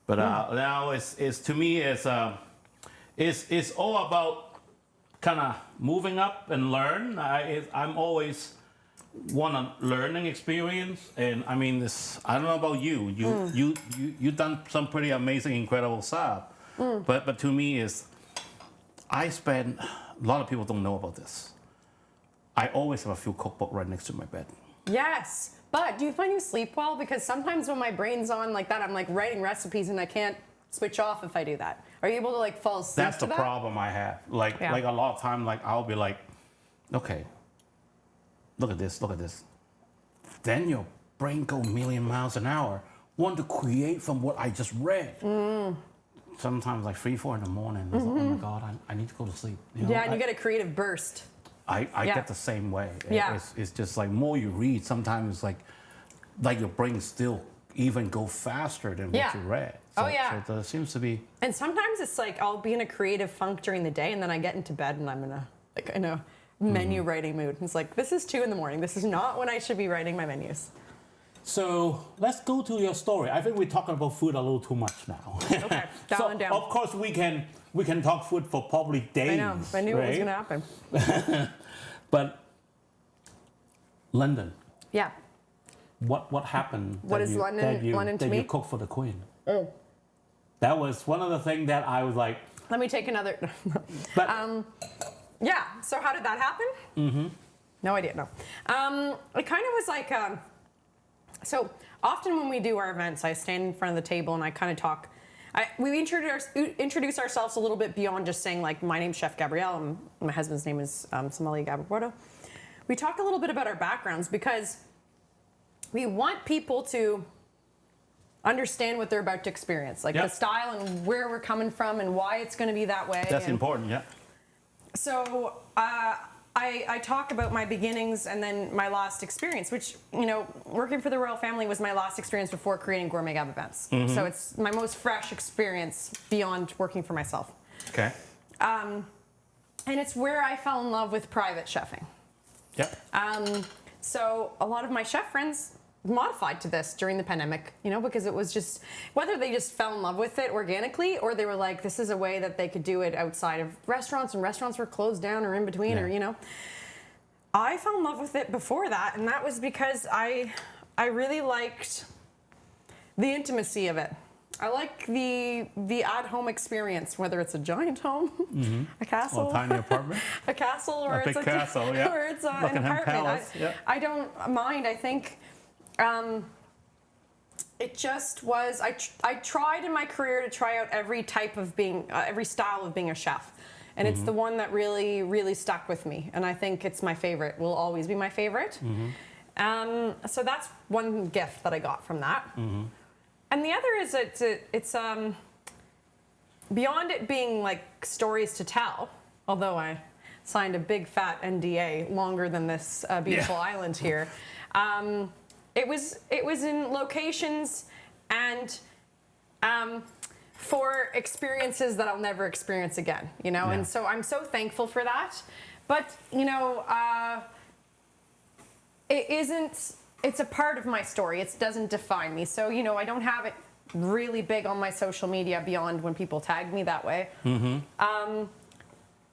But now it's to me it's all about kind of moving up and learn. I'm always want a learning experience, and I mean this. I don't know about you. You done some pretty amazing, incredible stuff. But to me I spend a lot of people don't know about this. I always have a few cookbook right next to my bed. Yes. But do you find you sleep well? Because sometimes when my brain's on like that, I'm like writing recipes and I can't switch off if I do that. Are you able to like fall asleep That's the problem I have. Like a lot of time, like I'll be like, okay, look at this. Then your brain go a million miles an hour, want to create from what I just read. Sometimes like 3, 4 in the morning, it's like, oh my God, I need to go to sleep. You know, and you get a creative burst. I get the same way. Yeah. It's just like more you read, sometimes it's like your brain still even go faster than what you read. So, so there seems to be. And sometimes it's like I'll be in a creative funk during the day and then I get into bed and I'm in a menu writing mood. It's like, this is 2 a.m. This is not when I should be writing my menus. So let's go to your story. I think we're talking about food a little too much now. Okay, dialing down. Of course we can talk food for probably days. I know. I knew it was going to happen. But London. Yeah. What happened? What is London? London to me? You cook for the Queen. That was one of the things that I was like. Let me take another. But yeah. So how did that happen? No idea. No. It kind of was like. So often when we do our events, I stand in front of the table and I kind of talk. We introduce ourselves a little bit beyond just saying like, my name's Chef Gabrielle and my husband's name is Sommelier Gabrielle. We talk a little bit about our backgrounds because we want people to understand what they're about to experience, like the style and where we're coming from and why it's going to be that way. That's important, yeah. So I talk about my beginnings and then my last experience, which, working for the royal family was my last experience before creating Gourmet Gab events. So it's my most fresh experience beyond working for myself. Okay. And it's where I fell in love with private chefing. Yep. So a lot of my chef friends modified to this during the pandemic, because it was just, whether they just fell in love with it organically or they were like, this is a way that they could do it outside of restaurants and restaurants were closed down or in between or, I fell in love with it before that. And that was because I really liked the intimacy of it. I like the at-home experience, whether it's a giant home, a castle, a tiny apartment, a castle, or a big castle, or it's an apartment. Palace, I don't mind. I think it just was. I tried in my career to try out every type of every style of being a chef, and it's the one that really, really stuck with me. And I think it's my favorite. Will always be my favorite. So that's one gift that I got from that. And the other is it's beyond it being like stories to tell, although I signed a big fat NDA longer than this beautiful island here. It was in locations and for experiences that I'll never experience again, and so I'm so thankful for that. But it isn't. It's a part of my story. It doesn't define me. So, I don't have it really big on my social media beyond when people tag me that way.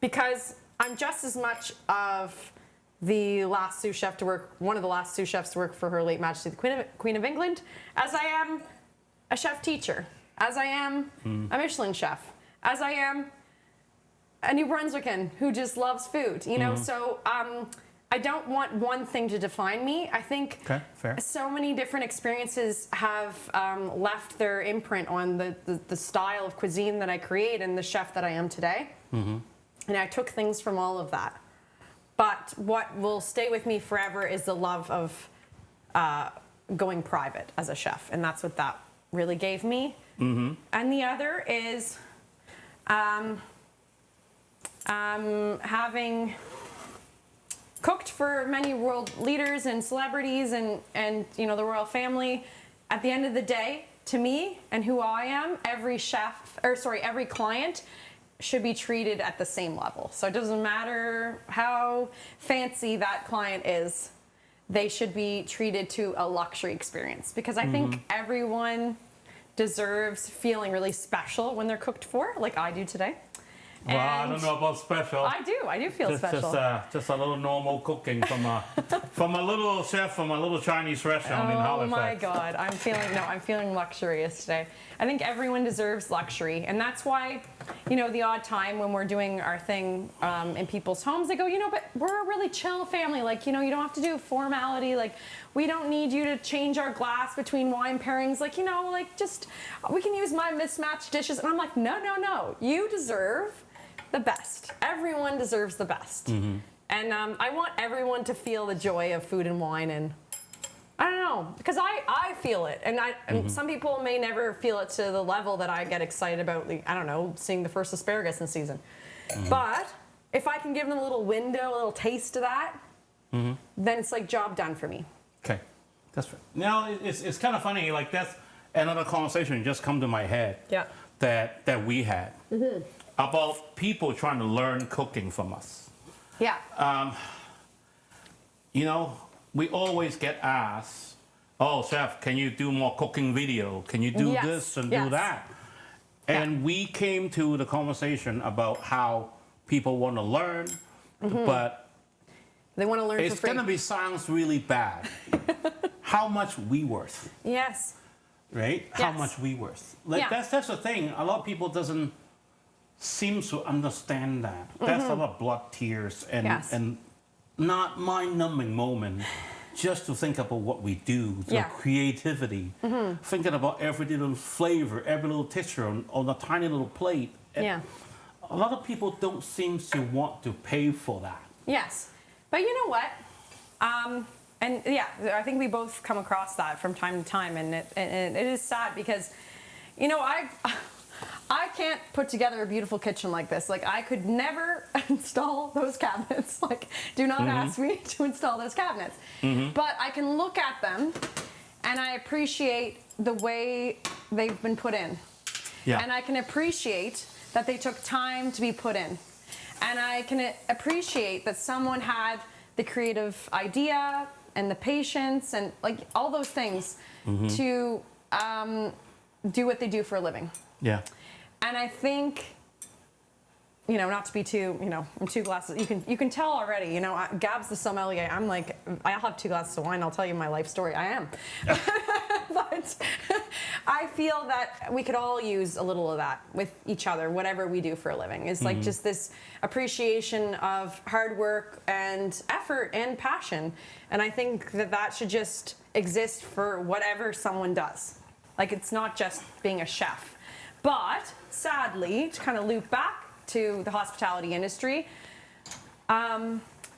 Because I'm just as much of the last sous chef to work, one of the last sous chefs to work for Her Late Majesty the Queen of England, as I am a chef teacher, as I am a Michelin chef, as I am a New Brunswickan who just loves food, So I don't want one thing to define me. I think Okay, fair. so many different experiences have left their imprint on the style of cuisine that I create and the chef that I am today. Mm-hmm. And I took things from all of that. But what will stay with me forever is the love of going private as a chef. And that's what that really gave me. Mm-hmm. And the other is having cooked for many world leaders and celebrities and you know the royal family. At the end of the day, to me and who I am, every client should be treated at the same level. So it doesn't matter how fancy that client is, they should be treated to a luxury experience, because I think everyone deserves feeling really special when they're cooked for, like I do today. Well, I don't know about special. I do feel special. Just a little normal cooking from a little chef from a little Chinese restaurant in Halifax. Oh my God, I'm feeling luxurious today. I think everyone deserves luxury, and that's why, you know, the odd time when we're doing our thing in people's homes, they go, you know, but we're a really chill family. Like, you know, you don't have to do formality. Like, we don't need you to change our glass between wine pairings. Like, you know, like just we can use my mismatched dishes. And I'm like, no, you deserve the best. Everyone deserves the best. Mm-hmm. And I want everyone to feel the joy of food and wine, and I don't know, because I feel it, and some people may never feel it to the level that I get excited about, I don't know, seeing the first asparagus in season. Mm-hmm. But if I can give them a little window, a little taste of that, then it's like job done for me. Okay, that's right. Now it's kind of funny, like that's another conversation just come to my head. Yeah. That we had. Mm-hmm. About people trying to learn cooking from us. Yeah. You know, we always get asked, "Oh, chef, can you do more cooking video? Can you do this and do that?" And we came to the conversation about how people want to learn, but they want to learn for free. It's gonna be sounds really bad. How much we worth? Yes. Right? Yes. How much we worth? Like that's the thing. A lot of people doesn't seems to understand that. That's a lot of blood, tears, and not mind-numbing moment just to think about what we do, the creativity, thinking about every little flavor, every little texture on a tiny little plate. And a lot of people don't seem to want to pay for that. Yes. But you know what? And I think we both come across that from time to time, and it is sad because, you know, I can't put together a beautiful kitchen like this. Like, I could never install those cabinets. Like, do not ask me to install those cabinets. But I can look at them and I appreciate the way they've been put in. Yeah. And I can appreciate that they took time to be put in. And I can appreciate that someone had the creative idea and the patience and like all those things to do what they do for a living. Yeah. And I think, you know, not to be too, you know, I'm 2 glasses. You can tell already, you know, Gab's the sommelier. I'm like, I'll have 2 glasses of wine. I'll tell you my life story. I am. But I feel that we could all use a little of that with each other, whatever we do for a living. It's like just this appreciation of hard work and effort and passion. And I think that should just exist for whatever someone does. Like, it's not just being a chef. But sadly, to kind of loop back to the hospitality industry,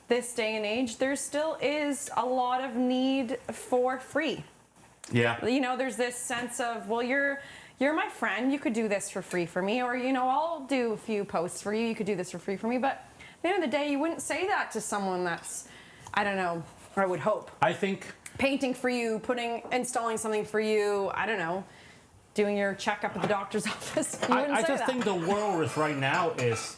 this day and age, there still is a lot of need for free. Yeah. You know, there's this sense of, well, you're my friend, you could do this for free for me, or, you know, I'll do a few posts for you, you could do this for free for me. But at the end of the day, you wouldn't say that to someone that's, I don't know, I would hope. I think painting for you, installing something for you, I don't know, doing your checkup at the doctor's office. I just think the world is right now is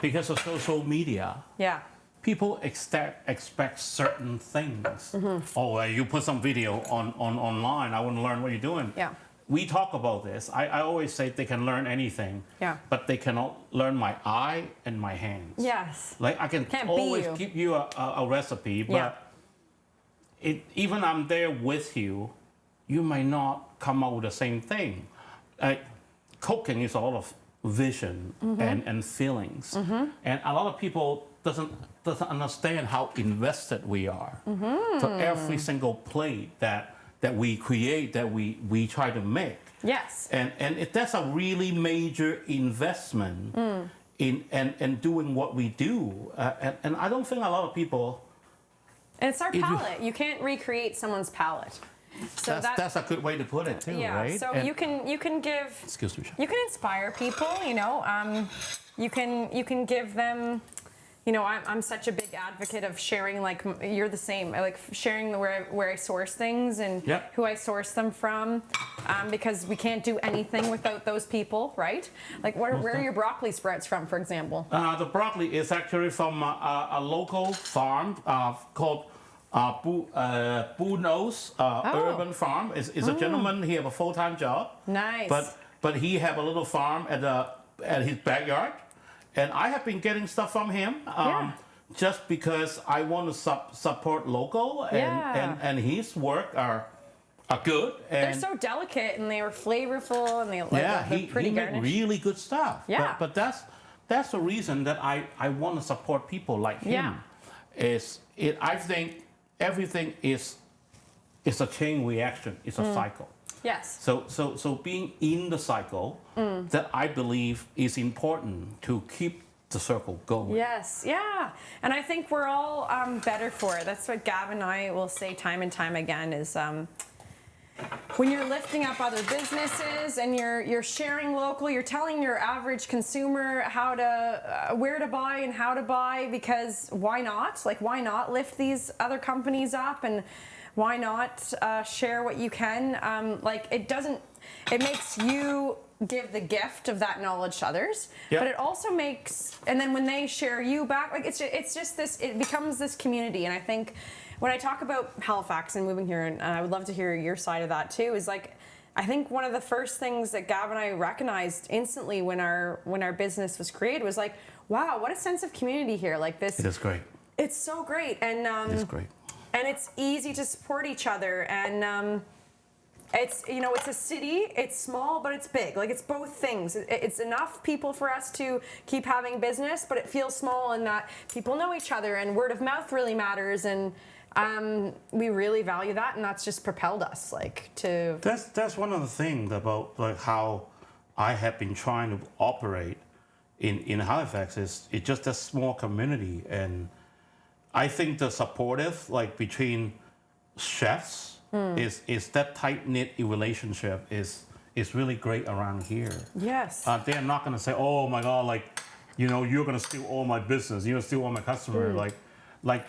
because of social media. Yeah. People expect certain things. Oh, you put some video on online. I want to learn what you're doing. Yeah. We talk about this. I always say they can learn anything. Yeah. But they cannot learn my eye and my hands. Yes. Like I can't always give you a recipe, but even I'm there with you, you may not come out with the same thing. Cooking is a lot of vision and feelings. And a lot of people doesn't understand how invested we are for every single plate that we create, that we try to make. Yes. And that's a really major investment in doing what we do. And I don't think a lot of people. And it's our palate. You can't recreate someone's palate. So that's a good way to put it too, right? Yeah. So and you can give. Excuse me, Chef. You can inspire people. You know, you can give them. You know, I'm such a big advocate of sharing. Like you're the same. I like sharing where I source things and who I source them from, because we can't do anything without those people, right? Like where are your broccoli sprouts from, for example? The broccoli is actually from a local farm called Bunos Urban Farm. Is a gentleman. He have a full-time job. Nice. But he have a little farm at his backyard. And I have been getting stuff from him just because I want to support local, and his work are good. And they're so delicate and they are flavorful and they're pretty he make really good stuff. Yeah. But that's the reason that I want to support people like him. Yeah. I think everything is a chain reaction. It's a cycle. Yes. So being in the cycle, that I believe is important to keep the circle going. Yes, yeah. And I think we're all better for it. That's what Gav and I will say time and time again is when you're lifting up other businesses and you're sharing local, you're telling your average consumer how to where to buy and how to buy, because why not? Like why not lift these other companies up, and why not share what you can? Like it makes you give the gift of that knowledge to others, but it also makes, and then when they share you back, like it's just this, it becomes this community. And I think when I talk about Halifax and moving here, and I would love to hear your side of that too, is like, I think one of the first things that Gav and I recognized instantly when our business was created was like, wow, what a sense of community here. Like this. It is great. It's so great. And it is great. And it's easy to support each other, and it's, you know, it's a city, it's small, but it's big. Like it's both things. It's enough people for us to keep having business, but it feels small in that people know each other, and word of mouth really matters, and we really value that, and that's just propelled us like to. That's one of the things about like how I have been trying to operate in Halifax is it's just a small community, and I think the supportive like between chefs is that tight-knit relationship is really great around here. Yes. They're not gonna say, oh my God, like, you know, you're gonna steal all my business, you're gonna steal all my customers. Like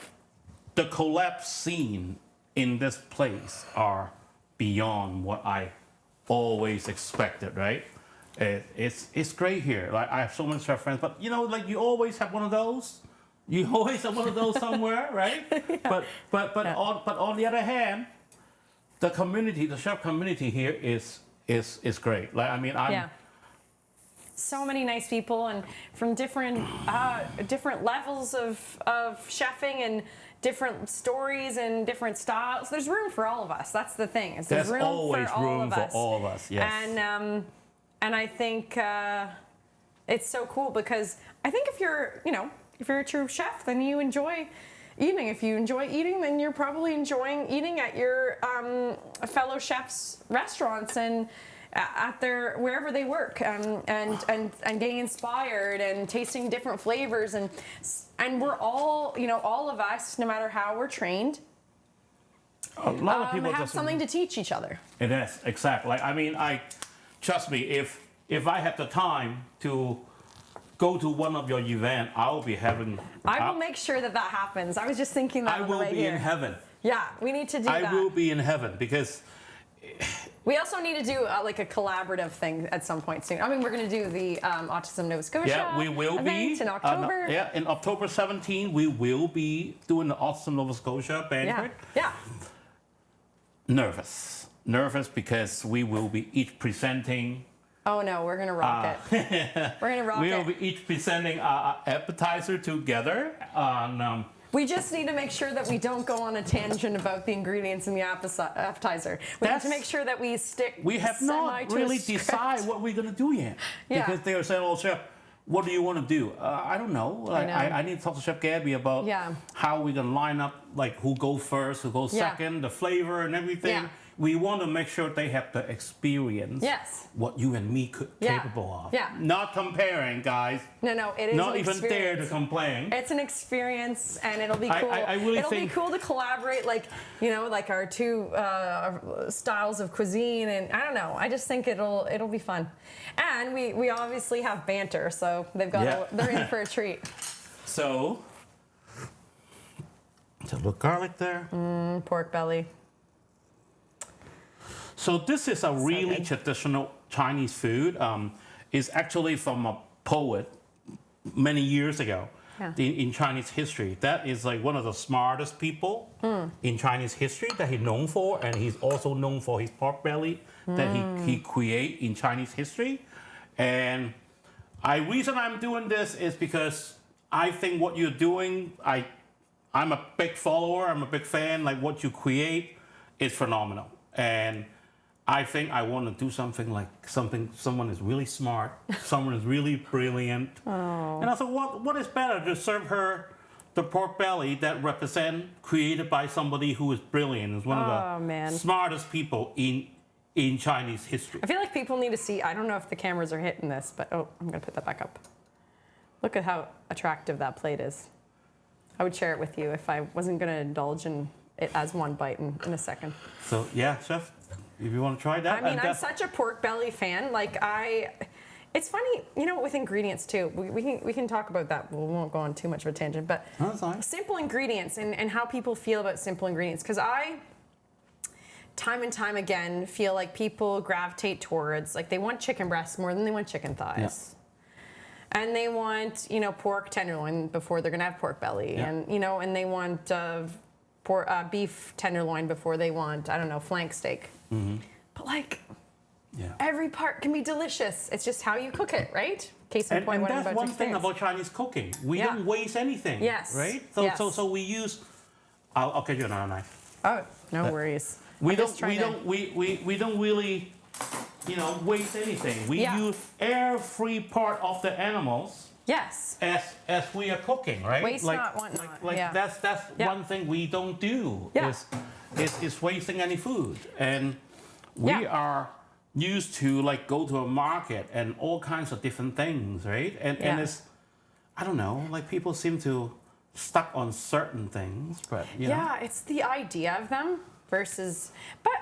the collab scene in this place are beyond what I always expected, right? It's great here. Like I have so many chef friends, but you know, like you always have one of those. You always have one of those somewhere, right? Yeah. But on the other hand, the community, the chef community here is great. Like I mean, so many nice people, and from different levels of chefing and different stories and different styles. There's room for all of us. That's the thing. There's always room for all of us. Yes. And I think it's so cool, because I think if you're a true chef, then you enjoy eating. If you enjoy eating, then you're probably enjoying eating at your fellow chefs' restaurants and at their wherever they work, and getting inspired and tasting different flavors, and we're all, you know, all of us, no matter how we're trained, a lot of people have something to teach each other. It is, exactly. Like I mean, trust me, if I had the time to go to one of your events, I'll be having. I will make sure that happens. I was just thinking that. I will be in heaven. Yeah, we need to do that. I will be in heaven, because. We also need to do like a collaborative thing at some point soon. I mean, we're going to do the Autism Nova Scotia. Yeah, we will be in October. In October 17, we will be doing the Autism Nova Scotia banquet. Yeah. Nervous because we will be each presenting. Oh no, we're gonna rock it. We're gonna rock it. We will be each presenting an appetizer together. We just need to make sure that we don't go on a tangent about the ingredients in the appetizer. We need to make sure that we stick. We have not really decided what we're gonna do yet. Yeah. Because they are saying, "Oh, chef, what do you want to do? I don't know. Like, I need to talk to Chef Gabby about how we can line up, like who goes first, who goes second, the flavor and everything. Yeah. We want to make sure they have the experience. Yes. What you and me could capable of. Yeah. Not comparing, guys. No, it is Not an even experience. dare to complain. It's an experience, and it'll be cool. I really it'll think be cool to collaborate, like like our two styles of cuisine, and I don't know. I just think it'll be fun, and we obviously have banter, so they're in for a treat. So, a little garlic there. Pork belly. So this is a really traditional Chinese food. It's actually from a poet many years ago in Chinese history. That is like one of the smartest people in Chinese history that he's known for, and he's also known for his pork belly that he create in Chinese history. And reason I'm doing this is because I think what you're doing, I'm a big follower, I'm a big fan. Like what you create is phenomenal, and I think I want to do someone is really smart, someone is really brilliant. Oh. And I thought, what is better to serve her the pork belly that created by somebody who is brilliant, is one of the smartest people in Chinese history. I feel like people need to see, I don't know if the cameras are hitting this, but I'm going to put that back up. Look at how attractive that plate is. I would share it with you if I wasn't going to indulge in it as one bite in a second. So, yeah, Chef. If you want to try that. I mean, I'm such a pork belly fan. It's funny, with ingredients too. We can talk about that. We won't go on too much of a tangent, but simple ingredients and how people feel about simple ingredients. Because I, time and time again, feel like people gravitate towards, like they want chicken breasts more than they want chicken thighs. Yeah. And they want, pork tenderloin before they're going to have pork belly. Yeah. And, and they want beef tenderloin before they want, I don't know, flank steak. Mm-hmm. But every part can be delicious. It's just how you cook it, right? Case in point, and that's one thing about Chinese cooking. We don't waste anything. Yes. Right? So we use. I'll get you another knife. Oh, no worries. We don't really, waste anything. We use every part of the animals. Yes. As we are cooking, right? Waste not, want not. That's one thing we don't do. Yeah. Is wasting any food, and we are used to go to a market and all kinds of different things, right? And it's, I don't know, people seem to stuck on certain things, but it's the idea of them versus. But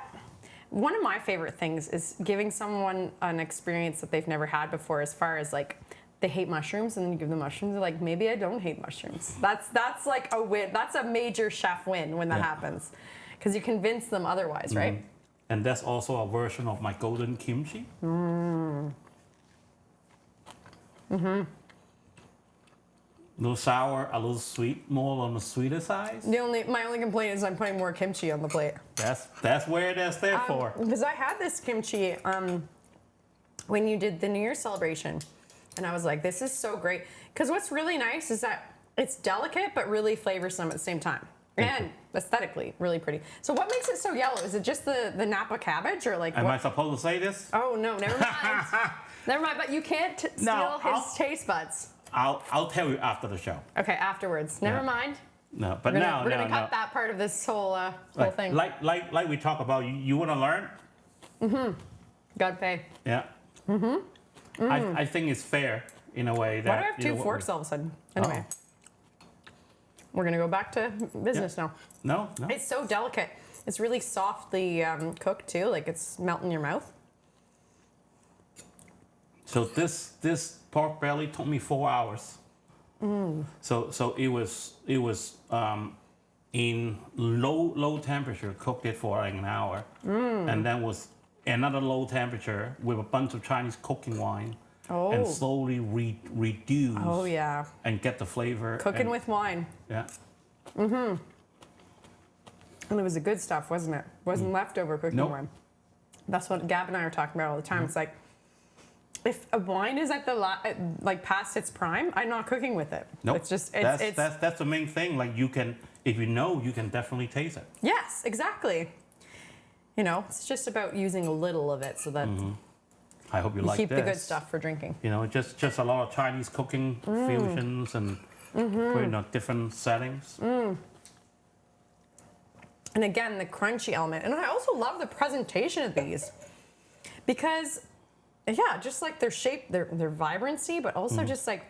one of my favorite things is giving someone an experience that they've never had before, as far as they hate mushrooms, and then you give them mushrooms. They're like, maybe I don't hate mushrooms. That's like a win. That's a major chef win when that happens. Because you convince them otherwise, right? And that's also a version of my golden kimchi. A little sour, a little sweet, more on the sweeter side. My only complaint is I'm putting more kimchi on the plate. That's where that's there for. Because I had this kimchi when you did the New Year's celebration, and I was like, this is so great. Because what's really nice is that it's delicate but really flavorsome at the same time. And aesthetically, really pretty. So what makes it so yellow? Is it just the Napa cabbage, or Am I supposed to say this? Oh no, never mind. Never mind. But you can't steal his taste buds. I'll tell you after the show. Okay, afterwards. Never mind. No, but we're gonna cut that part of this whole thing. Like we talk about. You want to learn? Gotta pay. Yeah. I think it's fair in a way that. Why do I have two forks all of a sudden? Anyway. Oh. We're going to go back to business now. No. It's so delicate. It's really softly cooked, too. It's melting in your mouth. So this pork belly took me 4 hours. So it was in low temperature, cooked it for an hour. And then was another low temperature with a bunch of Chinese cooking wine. Oh. And slowly reduce. Oh, yeah. And get the flavor. Cooking with wine. Yeah. And it was the good stuff, wasn't it? Wasn't leftover cooking wine. That's what Gab and I are talking about all the time. It's like, if a wine is at the past its prime, I'm not cooking with it. Nope. It's just that's the main thing. You can, if you can definitely taste it. Yes, exactly. It's just about using a little of it so that. I hope you like Keep this. the good stuff for drinking. You know, just a lot of Chinese cooking fusions and putting on different settings. And again, the crunchy element. And I also love the presentation of these because, yeah, just like their shape, their vibrancy, but also just like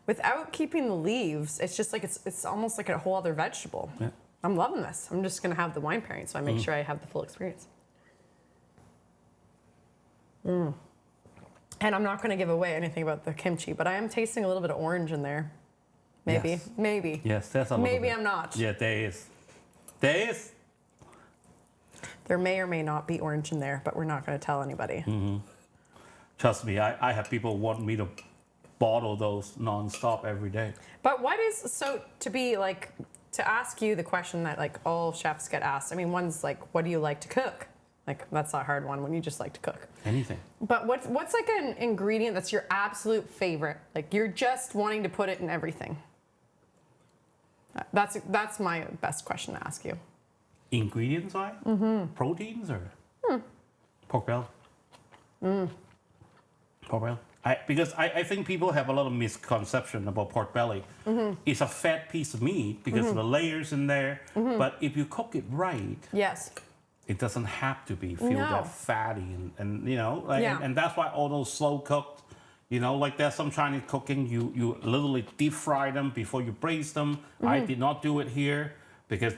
without keeping the leaves, it's just like it's almost like a whole other vegetable. Yeah. I'm loving this. I'm just gonna have the wine pairing, so I make sure I have the full experience. And I'm not gonna give away anything about the kimchi, but I am tasting a little bit of orange in there. Maybe, Yes. maybe. Yes, there's a little Maybe bit. I'm not. Yeah, there is. There is. There may or may not be orange in there, but we're not gonna tell anybody. Trust me, I have people want me to bottle those non-stop every day. But what is, so to be like, to ask you the question that like all chefs get asked, I mean, one's like, what do you like to cook? Like, that's a hard one when you just like to cook. Anything. But what's like an ingredient that's your absolute favorite? Like you're just wanting to put it in everything. That's my best question to ask you. Ingredients, right? Proteins or pork belly? Pork belly. Because I think people have a lot of misconception about pork belly. It's a fat piece of meat because of the layers in there. But if you cook it right, Yes. it doesn't have to be feel No. that fatty and you know, like, Yeah. and that's why all those slow cooked, you know, like there's some Chinese cooking, you literally deep fry them before you braise them. I did not do it here because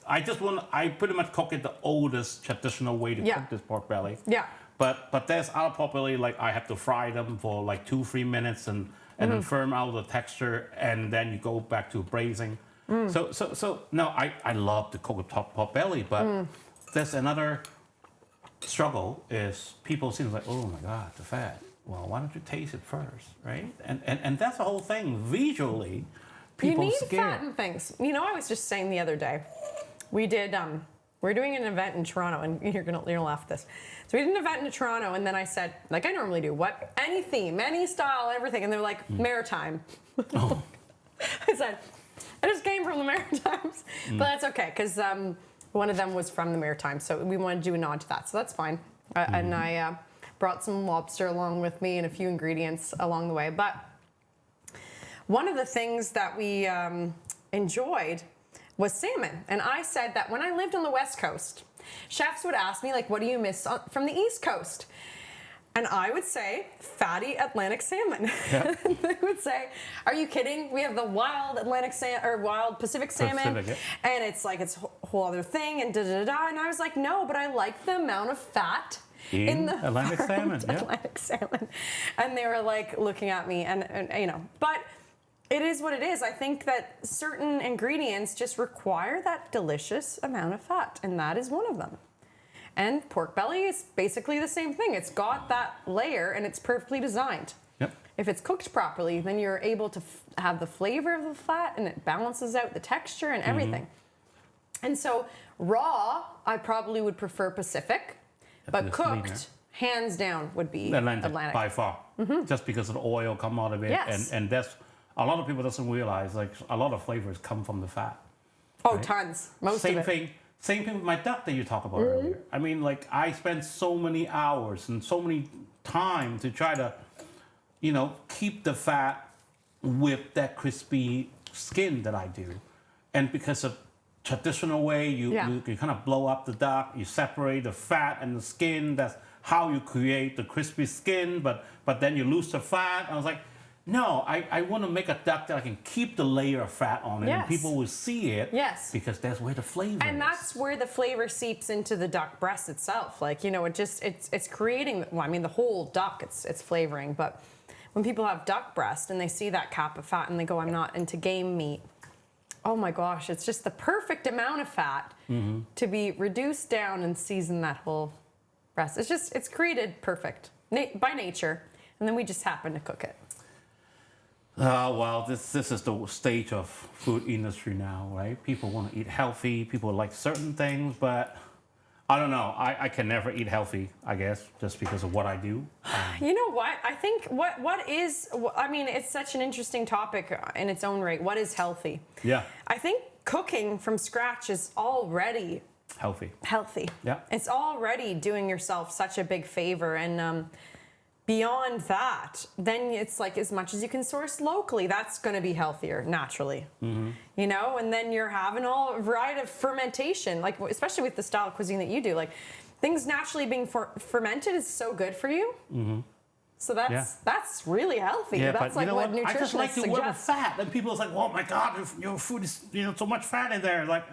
I pretty much cook it the oldest traditional way to Yeah. cook this pork belly. Yeah. But there's other pork belly, like I have to fry them for like 2-3 minutes and then firm out the texture and then you go back to braising. So no, I love to cook a pork belly, but there's another struggle is people seem like, oh my God, the fat. Well, why don't you taste it first, right? And that's the whole thing. Visually, people You need scared. fat in things. You know, I was just saying the other day, we did, we're doing an event in Toronto, and you're gonna laugh at this. So we did an event in Toronto, and then I said, like I normally do, what, any theme, any style, everything, and they're like, maritime. Oh. I said, I just came from the Maritimes, but that's okay, because one of them was from the Maritimes, so we wanted to do a nod to that, so that's fine. And I brought some lobster along with me and a few ingredients along the way, but one of the things that we enjoyed was salmon. And I said that when I lived on the West Coast, chefs would ask me, like, what do you miss from the East Coast? And I would say, fatty Atlantic salmon. Yeah. They would say, are you kidding? We have the wild Atlantic or wild Pacific salmon. Pacific, And it's like, it's a whole other thing and da-da-da. And I was like, no, but I like the amount of fat in the Atlantic salmon. Yeah. Atlantic salmon. And they were like looking at me and you know, but it is what it is. I think that certain ingredients just require that delicious amount of fat, and that is one of them. And pork belly is basically the same thing. It's got that layer and it's perfectly designed. Yep. If it's cooked properly, then you're able to have the flavor of the fat and it balances out the texture and everything. And so raw, I probably would prefer Pacific, but it's cooked, leaner. hands down, would be Atlantic. By far. Just because of the oil come out of it. Yes. And that's, a lot of people doesn't realize, like, a lot of flavors come from the fat. Oh, Right. tons. Most Same of it. thing with my duck that you talked about earlier. I mean, like, I spent so many hours and so many time to try to, you know, keep the fat with that crispy skin that I do. And because of traditional way, you kind of blow up the duck, you separate the fat and the skin. That's how you create the crispy skin, but then you lose the fat. I was like, no, I want to make a duck that I can keep the layer of fat on it, Yes. and people will see it. Yes. Because that's where the flavor And is. that's where the flavor seeps into the duck breast itself. Like, you know, it's creating, well, I mean, the whole duck, it's flavoring. But when people have duck breast and they see that cap of fat and they go, I'm not into game meat. Oh my gosh, it's just the perfect amount of fat to be reduced down and season that whole breast. It's created perfect by nature. And then we just happen to cook it. Well, this is the stage of food industry now, right? People want to eat healthy. People like certain things, but I don't know. I can never eat healthy, I guess, just because of what I do. You know what? I think what is, I mean, it's such an interesting topic in its own right. What is healthy? Yeah. I think cooking from scratch is already Healthy. healthy. Yeah. It's already doing yourself such a big favor. And beyond that, then it's like as much as you can source locally, that's going to be healthier naturally. You know, and then you're having a variety of fermentation, like especially with the style of cuisine that you do, like things naturally being fermented is so good for you. So that's really healthy. Yeah, that's but like you know what what? I just like nutritionists to work with suggest. fat, and people are like, "Oh my God, your food is so much fat in there." Like,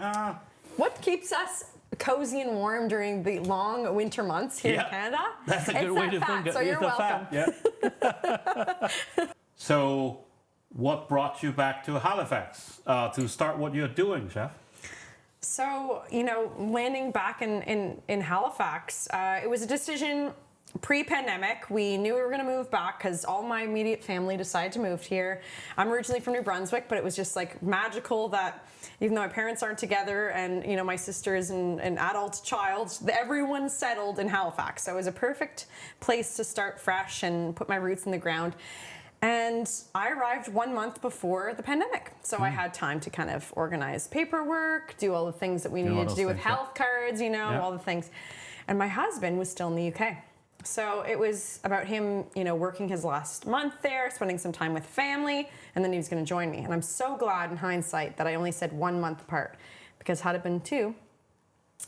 What keeps us cozy and warm during the long winter months here in Canada? That's a good it's way that to fat, think of so it. you're It's the welcome. fat. Yeah. So, what brought you back to Halifax to start what you're doing, Chef? So, you know, landing back in Halifax, it was a decision pre-pandemic. We knew we were going to move back because all my immediate family decided to move here. I'm originally from New Brunswick, but it was just like magical that even though my parents aren't together and, you know, my sister is an adult child, everyone settled in Halifax. So it was a perfect place to start fresh and put my roots in the ground. And I arrived 1 month before the pandemic. So I had time to kind of organize paperwork, do all the things that we needed to do with health cards, you know, all the things. And my husband was still in the UK. So it was about him, you know, working his last month there, spending some time with family, and then he was going to join me. And I'm so glad in hindsight that I only said 1 month apart, because had it been 2,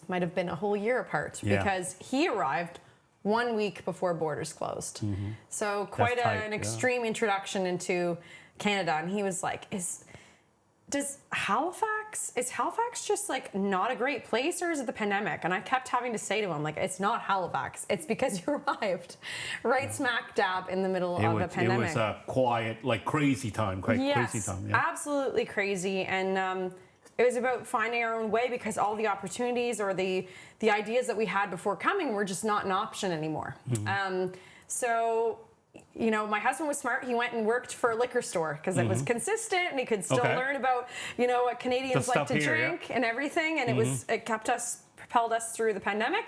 it might have been a whole year apart, because he arrived 1 week before borders closed. So quite an extreme introduction into Canada. And he was like, is Halifax just like not a great place, or is it the pandemic? And I kept having to say to him, like, it's not Halifax. It's because you arrived right smack dab in the middle of a pandemic. It was a quiet, like crazy time, crazy time. Yeah. Absolutely crazy. And it was about finding our own way, because all the opportunities or the ideas that we had before coming were just not an option anymore. So, you know, my husband was smart. He went and worked for a liquor store because it was consistent and he could still learn about, you know, what Canadians like to drink and everything. And it propelled us through the pandemic.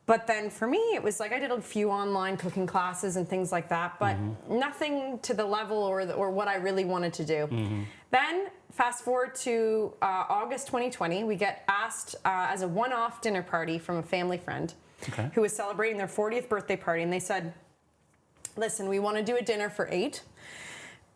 But then for me, it was like I did a few online cooking classes and things like that, but nothing to the level or what I really wanted to do. Then fast forward to August 2020, we get asked as a one-off dinner party from a family friend who was celebrating their 40th birthday party. And they said, listen, we want to do a dinner for 8.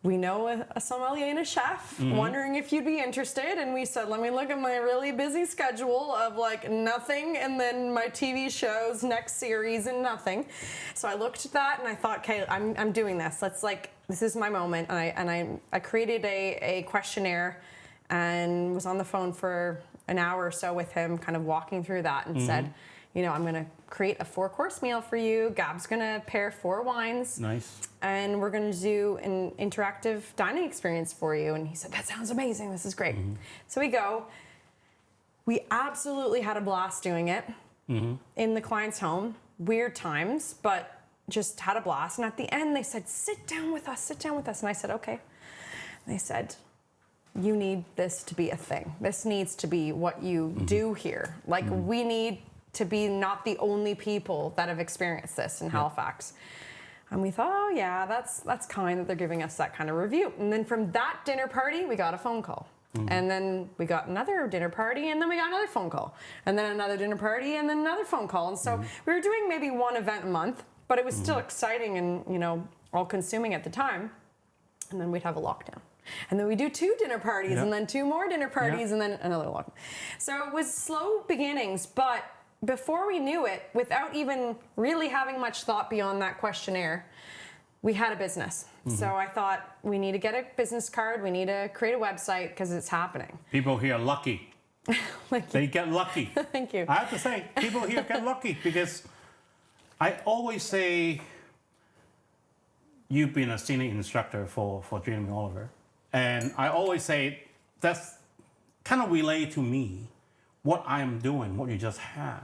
We know a sommelier and a chef, wondering if you'd be interested. And we said, let me look at my really busy schedule of like nothing, and then my TV shows, next series, and nothing. So I looked at that and I thought, okay, I'm doing this. This is my moment. And I created a questionnaire and was on the phone for an hour or so with him, kind of walking through that, and said, you know, I'm going to create a 4-course meal for you. Gab's going to pair 4 wines. Nice. And we're going to do an interactive dining experience for you. And he said, that sounds amazing. This is great. So we go. We absolutely had a blast doing it in the client's home. Weird times, but just had a blast. And at the end, they said, sit down with us. And I said, okay. And they said, you need this to be a thing. This needs to be what you do here. Like, we need to be not the only people that have experienced this in Halifax. And we thought, oh yeah, that's kind that they're giving us that kind of review. And then from that dinner party, we got a phone call. And then we got another dinner party, and then we got another phone call. And then another dinner party, and then another phone call. And so we were doing maybe 1 event a month, but it was still exciting and, you know, all consuming at the time. And then we'd have a lockdown. And then we do 2 dinner parties, and then 2 more dinner parties, and then another lockdown. So it was slow beginnings, but before we knew it, without even really having much thought beyond that questionnaire, we had a business. So I thought, we need to get a business card. We need to create a website because it's happening. People here are lucky. They get lucky. Thank you. I have to say, people here get lucky, because I always say, you've been a senior instructor for Jamie Oliver. And I always say, that's kind of relay to me what I'm doing, what you just had.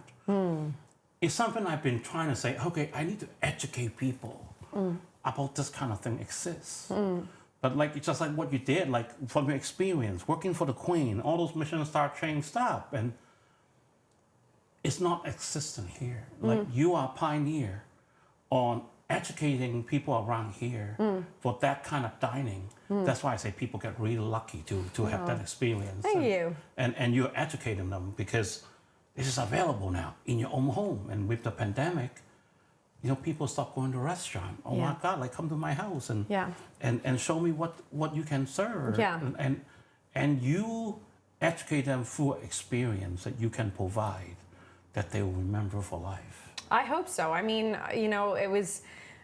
It's something I've been trying to say, okay, I need to educate people about this kind of thing exists. But like, it's just like what you did, like from your experience, working for the Queen, all those Michelin star trained stuff, and it's not existent here. Like, you are a pioneer on educating people around here for that kind of dining. That's why I say people get really lucky to have that experience. Thank you. And you're educating them, because this is available now in your own home. And with the pandemic, people stop going to restaurant. Oh my God, like come to my house and show me what you can serve. Yeah. And you educate them through experience that you can provide that they will remember for life. I hope so. I mean, it was.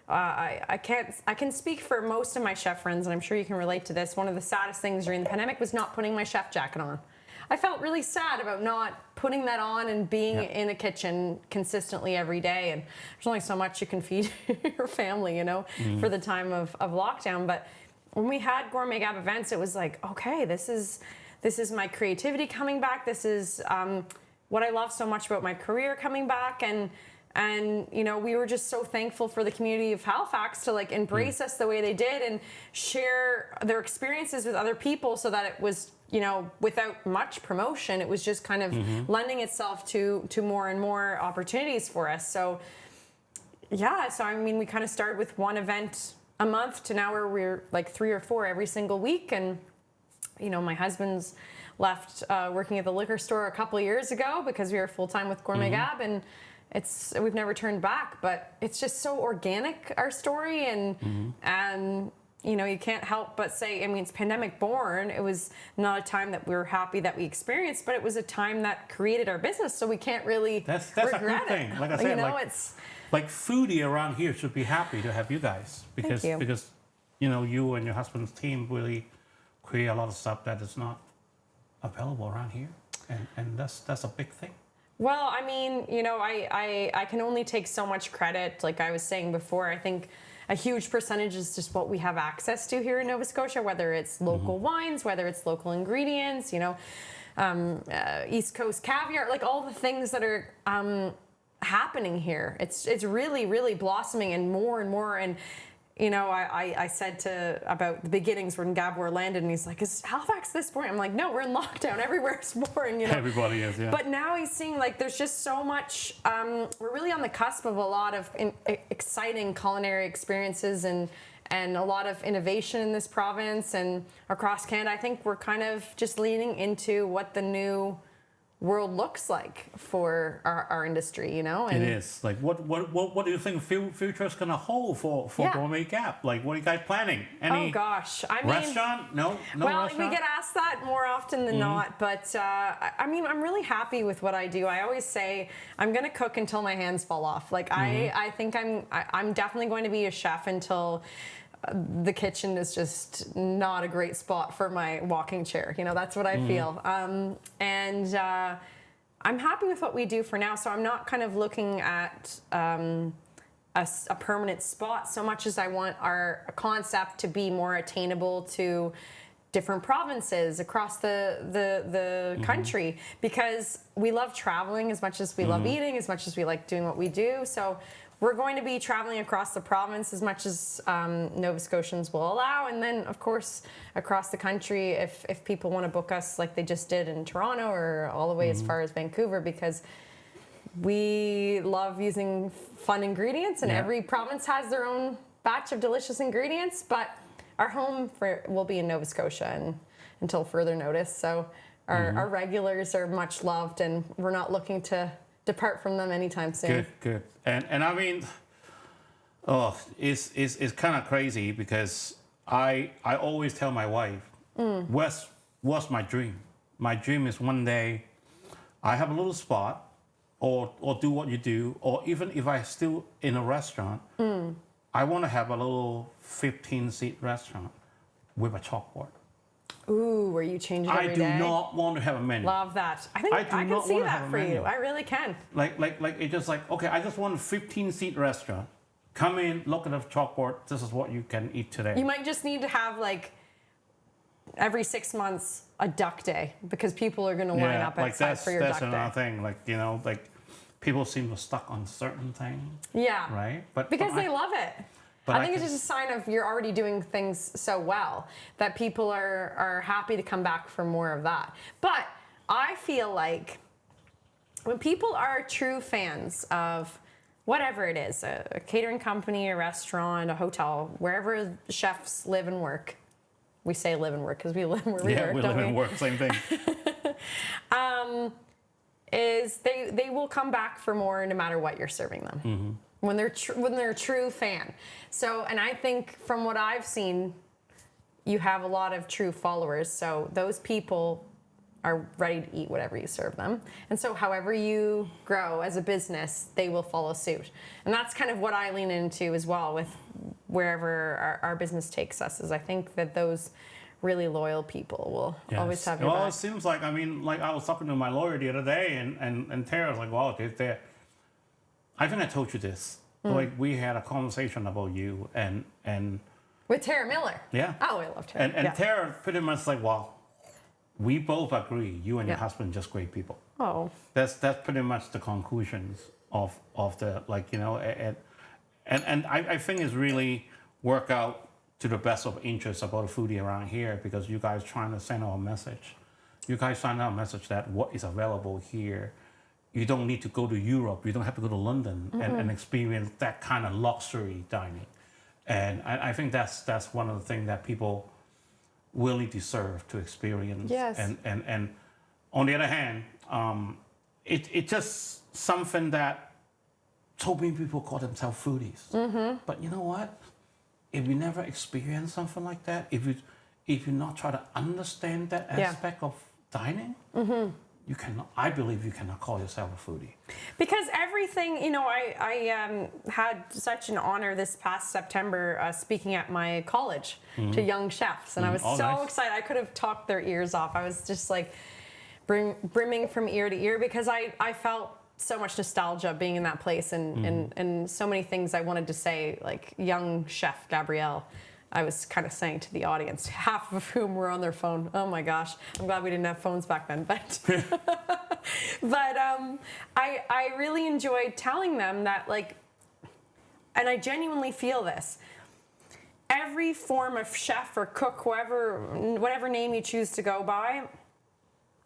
I can speak for most of my chef friends, and I'm sure you can relate to this. One of the saddest things during the pandemic was not putting my chef jacket on. I felt really sad about not putting that on and being in a kitchen consistently every day. And there's only so much you can feed your family, for the time of lockdown. But when we had Gourmet Gab events, it was like, okay, this is my creativity coming back. This is what I love so much about my career coming back. And we were just so thankful for the community of Halifax to like embrace us the way they did and share their experiences with other people, so that it was, without much promotion, it was just kind of lending itself to more and more opportunities for us. So I mean, we kind of started with one event a month to now where we're like 3 or 4 every single week. And my husband's left working at the liquor store a couple of years ago because we were full-time with Gourmet Gab, and we've never turned back. But it's just so organic, our story, and you can't help but say, I mean, it's pandemic born. It was not a time that we were happy that we experienced, but it was a time that created our business, so we can't really that's regret a good thing. it. Like I said, it's like foodie around here should be happy to have you guys because Thank you. because you and your husband's team really create a lot of stuff that is not available around here, and that's a big thing. Well, I mean, I can only take so much credit. Like I was saying before, I think a huge percentage is just what we have access to here in Nova Scotia, whether it's local wines, whether it's local ingredients, East Coast caviar, like all the things that are happening here. It's really, really blossoming, and more. And I said about the beginnings when Gabor landed, and he's like, is Halifax this boring? I'm like, no, we're in lockdown. Everywhere's boring, Everybody is, yeah. But now he's seeing like there's just so much, we're really on the cusp of a lot of exciting culinary experiences and a lot of innovation in this province and across Canada. I think we're kind of just leaning into what the new world looks like for our industry, And it is. Like, what do you think future is going to hold for Gourmet Gab? Like, what are you guys planning? Any oh gosh, I mean, restaurant? No well, restaurant? we get asked that more often than not, but I mean, I'm really happy with what I do. I always say I'm going to cook until my hands fall off. Like, I think I'm definitely going to be a chef until the kitchen is just not a great spot for my walking chair. That's what I feel. And I'm happy with what we do for now. So I'm not kind of looking at a permanent spot so much as I want our concept to be more attainable to different provinces across the country, because we love traveling as much as we love eating, as much as we like doing what we do. So we're going to be traveling across the province as much as Nova Scotians will allow, and then of course across the country if people want to book us like they just did in Toronto or all the way as far as Vancouver, because we love using fun ingredients, and every province has their own batch of delicious ingredients, but our home will be in Nova Scotia and until further notice. So our regulars are much loved, and we're not looking to depart from them anytime soon. Good. And I mean, it's kind of crazy because I always tell my wife, what's my dream? My dream is one day I have a little spot, or do what you do, or even if I still in a restaurant, I want to have a little 15-seat restaurant with a chalkboard. Ooh, where you change it every day? I do not want to have a menu. Love that. I think I can see that for you. I really can. Like it's just like, okay, I just want a 15-seat restaurant. Come in, look at the chalkboard. This is what you can eat today. You might just need to have like every 6 months a duck day, because people are going to line up outside for your duck day. That's another thing. Like people seem to stuck on certain things. Yeah. Right? Because they love it. I think it's just a sign of you're already doing things so well that people are happy to come back for more of that. But I feel like when people are true fans of whatever it is, a catering company, a restaurant, a hotel, wherever chefs live and work, we say live and work because we live where we work. Yeah, we live and work, same thing. Is they will come back for more no matter what you're serving them. when they're a true fan. So, and I think from what I've seen, you have a lot of true followers. So those people are ready to eat whatever you serve them. And so however you grow as a business, they will follow suit. And that's kind of what I lean into as well with wherever our business takes us, is I think that those really loyal people will always have your back. Well, it seems like, I mean, like I was talking to my lawyer the other day and Tara was like, wow, I think I told you this. Like we had a conversation about you and with Tara Miller. Yeah. Oh, I love Tara. And Tara pretty much like, well, we both agree, you and your Yeah. husband just great people. Oh. That's pretty much the conclusions of the, like, you know, and I think it's really work out to the best of interest about the foodie around here, because you guys trying to send out a message. You guys send out a message that what is available here. You don't need to go to Europe. You don't have to go to London and experience that kind of luxury dining. And I think that's one of the things that people really deserve to experience. Yes. And on the other hand, it's just something that so many people call themselves foodies. But you know what? If you never experience something like that, if you not try to understand that aspect of dining, you cannot. I believe you cannot call yourself a foodie. Because everything, you know, I had such an honor this past September speaking at my college to young chefs, and I was so excited. I could have talked their ears off. I was just like brimming from ear to ear, because I felt so much nostalgia being in that place, and so many things I wanted to say, like young Chef Gabrielle. I was kind of saying to the audience, half of whom were on their phone. Oh my gosh, I'm glad we didn't have phones back then. But I really enjoyed telling them that, like, and I genuinely feel this. Every form of chef or cook, whatever name you choose to go by,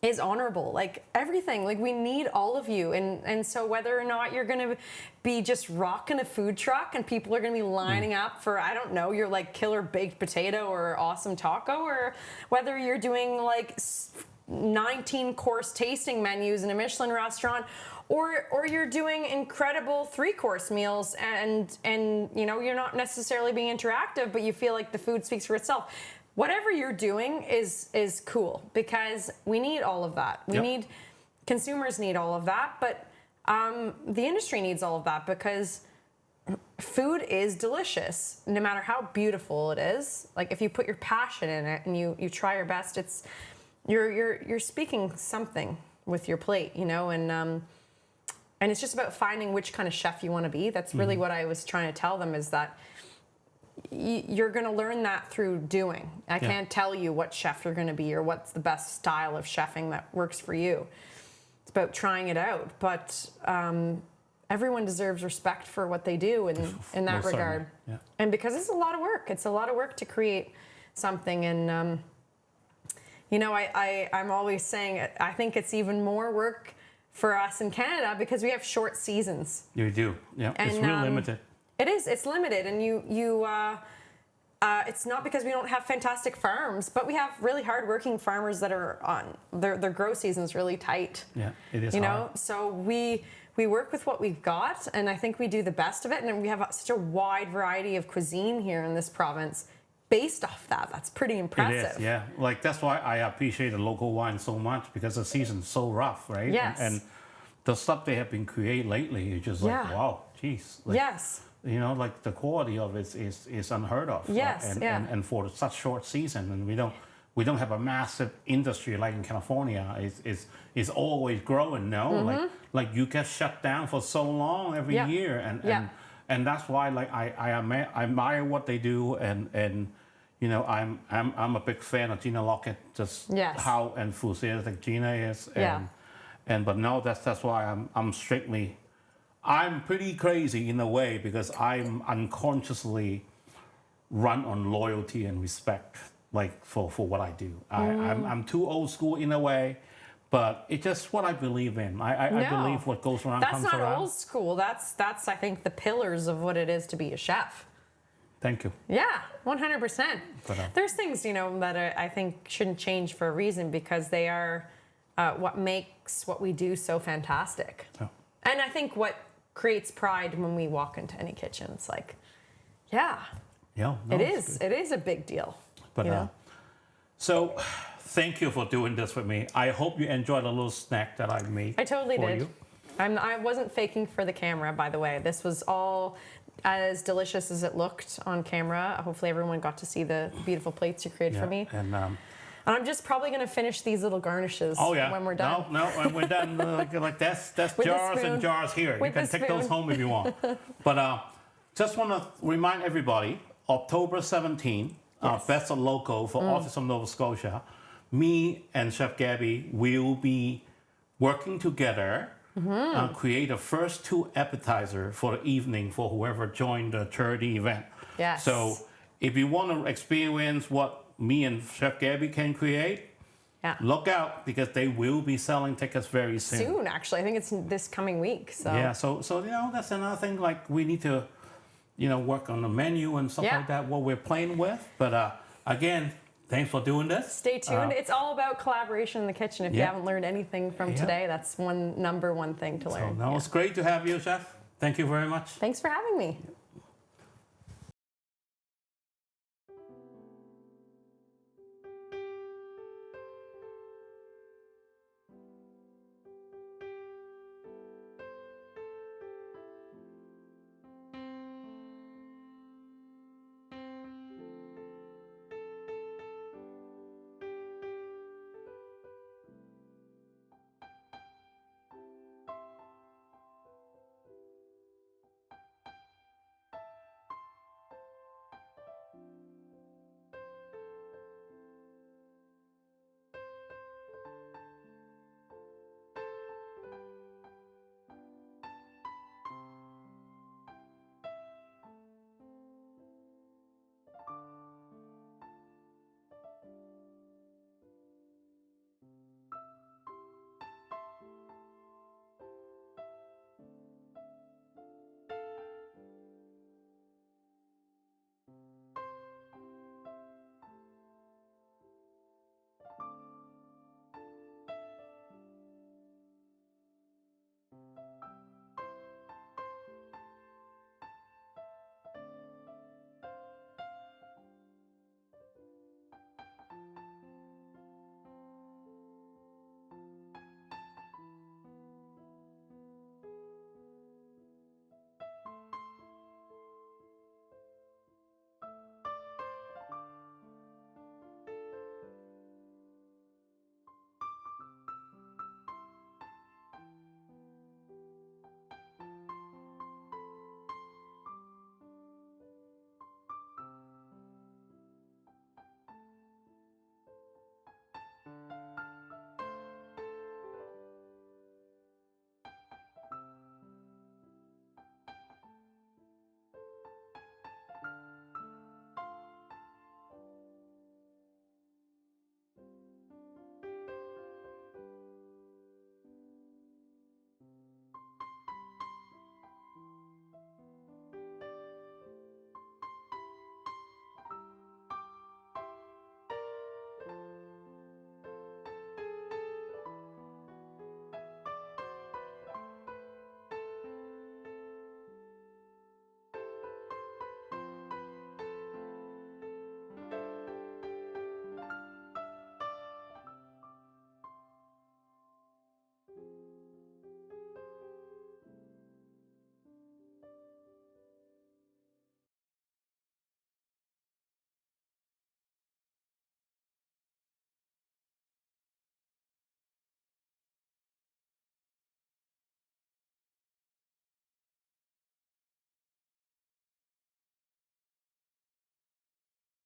is honorable. Like everything, like we need all of you, and so whether or not you're gonna be just rocking a food truck and people are gonna be lining up for, I don't know, your like killer baked potato or awesome taco, or whether you're doing like 19 course tasting menus in a Michelin restaurant, or you're doing incredible 3-course meals, and you know, you're not necessarily being interactive, but you feel like the food speaks for itself. Whatever you're doing is cool, because we need all of that. Consumers need all of that, but the industry needs all of that, because food is delicious, no matter how beautiful it is. Like if you put your passion in it and you try your best, you're speaking something with your plate, you know, and it's just about finding which kind of chef you want to be. That's really what I was trying to tell them, is that you're going to learn that through doing. I can't tell you what chef you're going to be or what's the best style of chefing that works for you. It's about trying it out. But everyone deserves respect for what they do in that regard. Yeah. And because it's a lot of work. It's a lot of work to create something. And, you know, I'm always saying I think it's even more work for us in Canada, because we have short seasons. You do. Yeah. And, it's real limited. It is. It's limited, and it's not because we don't have fantastic farms, but we have really hardworking farmers that are on their grow season's really tight. Yeah, it is. You know, so we work with what we've got, and I think we do the best of it. And we have such a wide variety of cuisine here in this province, based off that. That's pretty impressive. It is. Yeah, like that's why I appreciate the local wine so much, because the season's so rough, right? Yes. And the stuff they have been creating lately is just like, wow, geez. Like, yes. You know, like the quality of it is unheard of. Yes, and for such short season, and we don't have a massive industry like in California. It's always growing. No, like you get shut down for so long every year, and that's why like I admire what they do, and you know I'm a big fan of Gina Luckett, just how enthusiastic Gina is, but no, that's why I'm pretty crazy in a way, because I'm unconsciously run on loyalty and respect, like for what I do. I'm too old school in a way, but it's just what I believe in. I believe what goes around comes around. That's not old school. That's I think the pillars of what it is to be a chef. Thank you. Yeah, 100%. There's things, you know, that I think shouldn't change for a reason, because they are what makes what we do so fantastic. Yeah. And I think what creates pride when we walk into any kitchen. It's like, yeah, Yeah, no, it it's is. good. It is a big deal. But you know? so, thank you for doing this with me. I hope you enjoyed the little snack that I made. I totally for did. you. I wasn't faking for the camera, by the way. This was all as delicious as it looked on camera. Hopefully everyone got to see the beautiful plates you created for me. And And I'm just probably going to finish these little garnishes when we're done. No, when we're done, like that's With the jars spoon. and jars here. With You can the take those spoon. home if you want. But just want to remind everybody, October 17th, Yes. Best of Local for Autism Nova Scotia, me and Chef Gabby will be working together create the first 2 appetizer for the evening for whoever joined the charity event. Yes. So if you want to experience what me and Chef Gabby can create, Yeah. look out because they will be selling tickets very soon. Soon, actually. I think it's this coming week. So Yeah, so that's another thing. Like we need to, work on the menu and stuff Yeah. like that. What we're playing with. But again, thanks for doing this. stay tuned. It's all about collaboration in the kitchen. If you Yeah. haven't learned anything from today, that's number one thing to learn. No, it's great to have you, Chef. Thank you very much. Thanks for having me.